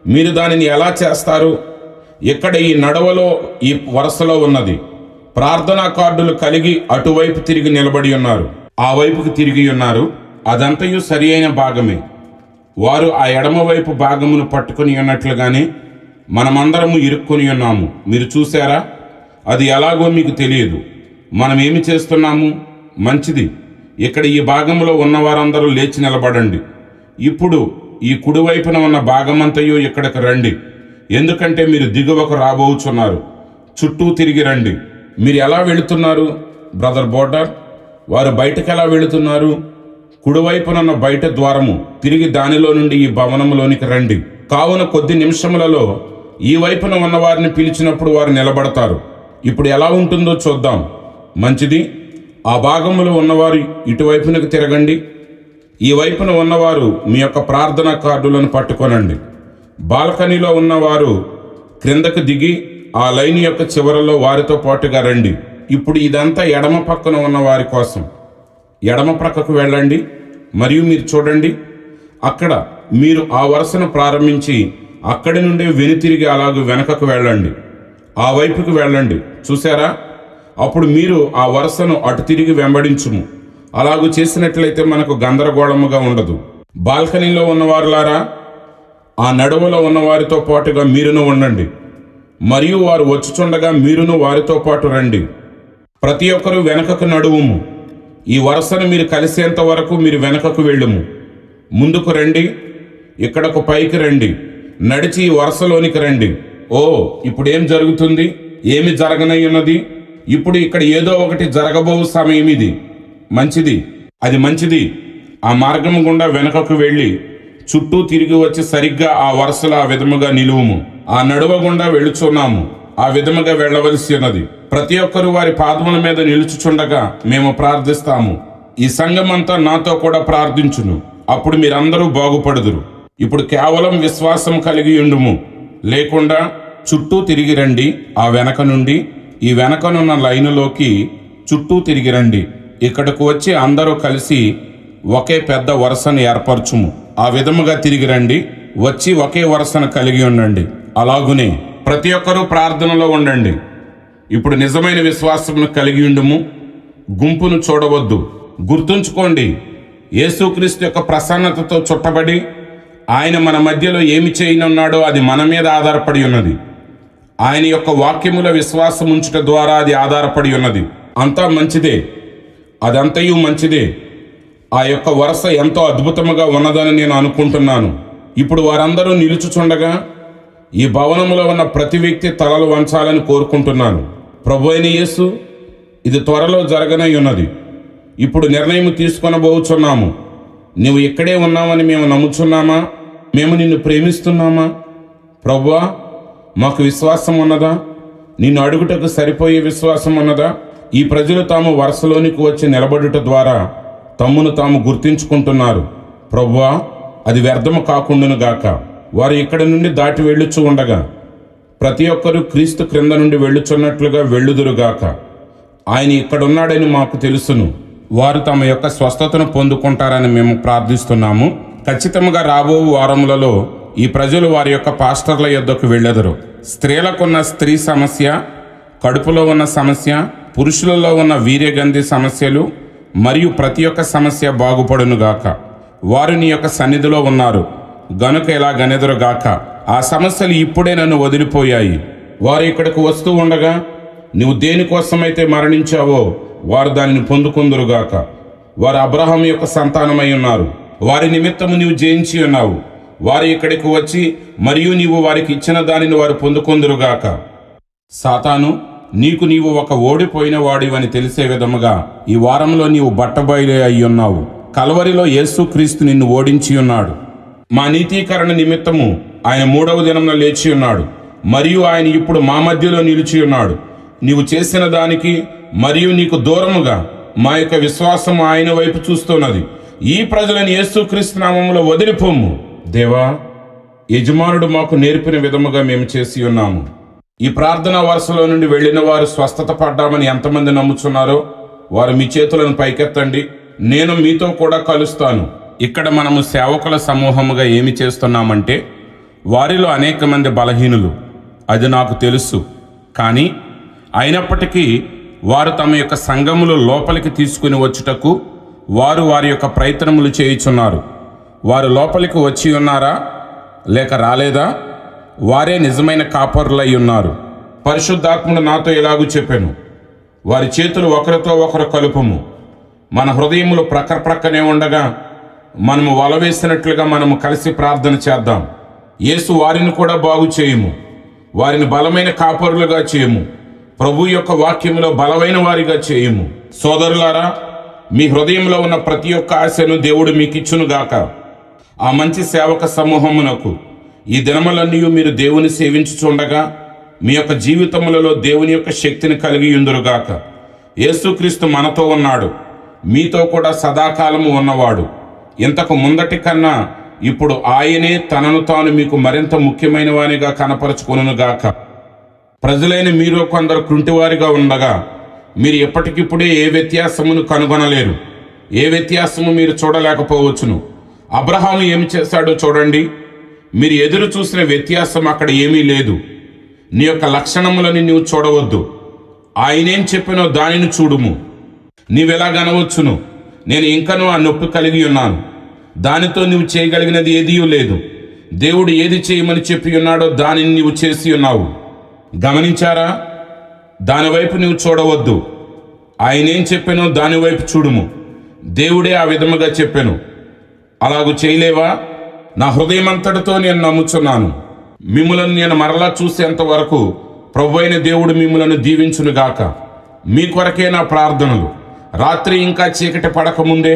మీరు దానిని ఎలా చేస్తారు? ఇక్కడ ఈ నడవలో ఈ వరుసలో ఉన్నది. ప్రార్థనా కార్డులు కలిగి అటువైపు తిరిగి నిలబడి ఉన్నారు, ఆ వైపుకి తిరిగి ఉన్నారు. అదంతయు సరి అయిన భాగమే. వారు ఆ ఎడమవైపు భాగమును పట్టుకుని ఉన్నట్లుగానే మనమందరము ఇరుక్కుని ఉన్నాము. మీరు చూసారా? అది ఎలాగో మీకు తెలియదు. మనం ఏమి చేస్తున్నాము? మంచిది. ఇక్కడ ఈ భాగంలో ఉన్నవారందరూ లేచి నిలబడండి. ఇప్పుడు ఈ కుడివైపున ఉన్న భాగమంతయు ఇక్కడికి రండి. ఎందుకంటే మీరు దిగువకు రాబోచున్నారు. చుట్టూ తిరిగి రండి. మీరు ఎలా వెళుతున్నారు బ్రదర్ బోర్డర్? వారు బయటకు ఎలా వెళుతున్నారు? కుడివైపునున్న బయట ద్వారము తిరిగి దానిలో నుండి ఈ భవనంలోనికి రండి. కావున కొద్ది నిమిషములలో ఈ వైపున ఉన్న వారిని పిలిచినప్పుడు వారు నిలబడతారు. ఇప్పుడు ఎలా ఉంటుందో చూద్దాం. మంచిది. ఆ భాగంలో ఉన్నవారు ఇటువైపునకు తిరగండి. ఈ వైపున ఉన్నవారు మీ యొక్క ప్రార్థనా కార్డులను పట్టుకొనండి. బాల్కనీలో ఉన్నవారు క్రిందకు దిగి ఆ లైన్ యొక్క చివరలో వారితో పాటుగా రండి. ఇప్పుడు ఇదంతా ఎడమ పక్కన ఉన్న వారి కోసం. ఎడమ ప్రక్కకు వెళ్ళండి మరియు మీరు చూడండి. అక్కడ మీరు ఆ వరుసను ప్రారంభించి అక్కడి నుండి వెనుతిరిగి అలాగూ వెనకకు వెళ్ళండి. ఆ వైపుకు వెళ్ళండి. చూసారా? అప్పుడు మీరు ఆ వరుసను అటు తిరిగి వెంబడించుము. అలాగూ చేసినట్లయితే మనకు గందరగోళముగా ఉండదు. బాల్కనీలో ఉన్నవారులారా, ఆ నడువలో ఉన్నవారితో పాటుగా మీరును ఉండండి. మరియు వారు వచ్చుచుండగా మీరును వారితో పాటు రండి. ప్రతి ఒక్కరూ వెనకకు నడువుము. ఈ వరుసను మీరు కలిసేంత వరకు మీరు వెనకకు వెళ్ళుము. ముందుకు రండి. ఇక్కడకు పైకి రండి. నడిచి ఈ వరుసలోనికి రండి. ఓ, ఇప్పుడేం జరుగుతుంది? ఏమి జరగనై ఉన్నది? ఇప్పుడు ఇక్కడ ఏదో ఒకటి జరగబో సమయం ఇది. మంచిది. అది మంచిది. ఆ మార్గం గుండా వెనకకు వెళ్ళి చుట్టూ తిరిగి వచ్చి సరిగ్గా ఆ వరుసలో ఆ విధముగా నిలువుము. ఆ నడువ గుండా వెళుచున్నాము. ఆ విధముగా వెళ్ళవలసి ఉన్నది. ప్రతి ఒక్కరూ వారి పాదముల మీద నిలుచుచుండగా మేము ప్రార్థిస్తాము. ఈ సంఘమంతా నాతో కూడా ప్రార్థించును. అప్పుడు మీరందరూ బాగుపడుదురు. ఇప్పుడు కేవలం విశ్వాసం కలిగి ఉండుము. లేకుండా చుట్టూ తిరిగి రండి. ఆ వెనక నుండి ఈ వెనకనున్న లైనులోకి చుట్టూ తిరిగి రండి. ఇక్కడకు వచ్చి అందరూ కలిసి ఒకే పెద్ద వరుసను ఏర్పరచుము. ఆ విధముగా తిరిగి రండి. వచ్చి ఒకే వరుసను కలిగి ఉండండి. అలాగునే ప్రతి ఒక్కరూ ప్రార్థనలో ఉండండి. ఇప్పుడు నిజమైన విశ్వాసమును కలిగి ఉండుము. గుంపును చూడవద్దు. గుర్తుంచుకోండి, యేసుక్రీస్తు యొక్క ప్రసన్నతతో చుట్టబడి ఆయన మన మధ్యలో ఏమి చేయనున్నాడో అది మన మీద ఆధారపడి ఉన్నది. ఆయన యొక్క వాక్యముల విశ్వాసం ఉంచుట ద్వారా అది ఆధారపడి ఉన్నది. అంతా మంచిదే. అదంతయు మంచిదే. ఆ యొక్క వరుస ఎంతో అద్భుతముగా ఉన్నదని నేను అనుకుంటున్నాను. ఇప్పుడు వారందరూ నిలుచుచుండగా ఈ భవనములో ఉన్న ప్రతి వ్యక్తి తలలు వంచాలని కోరుకుంటున్నాను. ప్రభు అయిన యేసు, ఇది త్వరలో జరగనై ఉన్నది. ఇప్పుడు నిర్ణయం ప్రభువా, మాకు విశ్వాసం ఉన్నదా? నిన్ను అడుగుటకు సరిపోయే విశ్వాసం ఉన్నదా? ఈ ప్రజలు తాము వరుసలోనికి వచ్చి నిలబడుట ద్వారా తమ్మును తాము గుర్తించుకుంటున్నారు. ప్రభువా, అది వ్యర్థము కాకుండును గాక. వారు ఇక్కడి నుండి దాటి వెళ్ళుచు ఉండగా ప్రతి ఒక్కరూ క్రీస్తు క్రింద నుండి వెళ్ళుచున్నట్లుగా వెళ్ళుదురుగాక. ఆయన ఇక్కడున్నాడని మాకు తెలుసును. వారు తమ యొక్క స్వస్థతను పొందుకుంటారని మేము ప్రార్థిస్తున్నాము. ఖచ్చితంగా రాబో వారములలో ఈ ప్రజలు వారి యొక్క పాస్టర్ల యొద్దకు వెళ్ళెదరు. స్త్రీలకున్న స్త్రీ సమస్య, కడుపులో ఉన్న సమస్య, పురుషులలో ఉన్న వీర్యగంధి సమస్యలు మరియు ప్రతి ఒక్క సమస్య బాగుపడునుగాక. వారు నీ యొక్క సన్నిధిలో ఉన్నారు గనుక ఇలా గనెదరుగాక. ఆ సమస్యలు ఇప్పుడే నన్ను వదిలిపోయాయి. వారు ఇక్కడికి వస్తూ ఉండగా నువ్వు దేనికోసమైతే మరణించావో వారు దానిని పొందుకుందురుగాక. వారు అబ్రహాం యొక్క సంతానమై ఉన్నారు. వారి నిమిత్తము నీవు జయించి ఉన్నావు. వారు ఇక్కడికి వచ్చి మరియు నీవు వారికి ఇచ్చిన దానిని వారు పొందుకొందురుగాక. సాతాను, నీవు ఒక ఓడిపోయిన వాడివని తెలిసే విధముగా ఈ వారంలో నీవు బట్టబయలు అయి ఉన్నావు. కల్వరిలో యేసుక్రీస్తు నిన్ను ఓడించి ఉన్నాడు. మా నీతీకరణ నిమిత్తము ఆయన 3వ దినమున లేచి ఉన్నాడు మరియు ఆయన ఇప్పుడు మా మధ్యలో నిలిచి ఉన్నాడు. నీవు చేసిన దానికి మరియు నీకు దూరముగా మా యొక్క విశ్వాసం ఆయన వైపు చూస్తున్నది. ఈ ప్రజలను యేసుక్రీస్తు నామములో వదిలిపోము. దేవా, యజమానుడు మాకు నేర్పిన విధముగా మేము చేసి ఉన్నాము. ఈ ప్రార్థనా వరుసలో నుండి వెళ్ళిన వారు స్వస్థత పడ్డామని ఎంతమంది నమ్ముచున్నారో వారు మీ చేతులను పైకెత్తండి. నేను మీతో కూడా కలుస్తాను. ఇక్కడ మనము సేవకుల సమూహముగా ఏమి చేస్తున్నామంటే, వారిలో అనేక మంది బలహీనులు, అది నాకు తెలుసు. కానీ అయినప్పటికీ వారు తమ యొక్క సంఘములు లోపలికి తీసుకుని వచ్చుటకు వారు వారి యొక్క ప్రయత్నములు చేయుచున్నారు. వారు లోపలికి వచ్చి ఉన్నారా లేక రాలేదా? వారే నిజమైన కాపరులై ఉన్నారు. పరిశుద్ధాత్ముడు నాతో ఇలాగూ చెప్పాను, వారి చేతులు ఒకరితో ఒకరు కలుపుము. మన హృదయములు ప్రక్కనే ఉండగా మనము వలవేసినట్లుగా మనము కలిసి ప్రార్థన చేద్దాం. యేసు వారిని కూడా బాగు చేయుము, వారిని బలమైన కాపరులుగా చేయము, ప్రభు యొక్క వాక్యములో బలమైన వారిగా చేయుము. సోదరులారా, మీ హృదయంలో ఉన్న ప్రతి ఒక్క ఆశను దేవుడు మీకు ఇచ్చునుగాక. ఆ మంచి సేవక సమూహమునకు ఈ దినములన్నీ మీరు దేవుని సేవించుచుండగా మీ యొక్క జీవితములలో దేవుని యొక్క శక్తిని కలిగి ఉందురుగాక. యేసుక్రీస్తు మనతో ఉన్నాడు, మీతో కూడా సదాకాలము ఉన్నవాడు. ఇంతకు ముందటి కన్నా ఇప్పుడు ఆయనే తనను తాను మీకు మరింత ముఖ్యమైన వానిగా కనపరుచుకొనుగాక. ప్రజలైన మీరు కొందరు కృంటివారిగా ఉండగా మీరు ఎప్పటికిప్పుడే ఏ వ్యత్యాసమును కనుగొనలేరు. ఏ వ్యత్యాసము మీరు చూడలేకపోవచ్చును. అబ్రహాము ఏమి చేశాడో చూడండి. మీరు ఎదురు చూసిన వ్యత్యాసం అక్కడ ఏమీ లేదు. నీ యొక్క లక్షణములని నీవు చూడవద్దు. ఆయనేం చెప్పినో దానిని చూడుము. నీవెలాగనవచ్చును, నేను ఇంకనూ ఆ నొప్పి కలిగి ఉన్నాను, దానితో నీవు చేయగలిగినది ఏదీ లేదు. దేవుడు ఏది చేయమని చెప్పి ఉన్నాడో దానిని నీవు చేసి ఉన్నావు. గమనించారా? దానివైపు నీవు చూడవద్దు. ఆయనేం చెప్పానో దానివైపు చూడుము. దేవుడే ఆ విధముగా చెప్పాను. అలాగూ చేయలేవా? నా హృదయమంతటితో నేను నమ్ముచున్నాను. మిమ్ములను నేను మరలా చూసేంత వరకు ప్రభువైన దేవుడు మిమ్ములను దీవించునుగాక. మీ కొరకే నా ప్రార్థనలు. రాత్రి ఇంకా చీకటి పడకముందే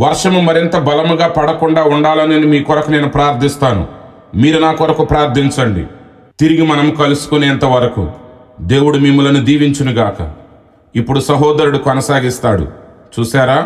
వర్షము మరింత బలముగా పడకుండా ఉండాలని మీ కొరకు నేను ప్రార్థిస్తాను. మీరు నా కొరకు ప్రార్థించండి. తిరిగి మనం కలుసుకునేంత వరకు దేవుడు మిమ్ములను దీవించునుగాక. ఇప్పుడు సహోదరుడు కొనసాగిస్తాడు. చూశారా?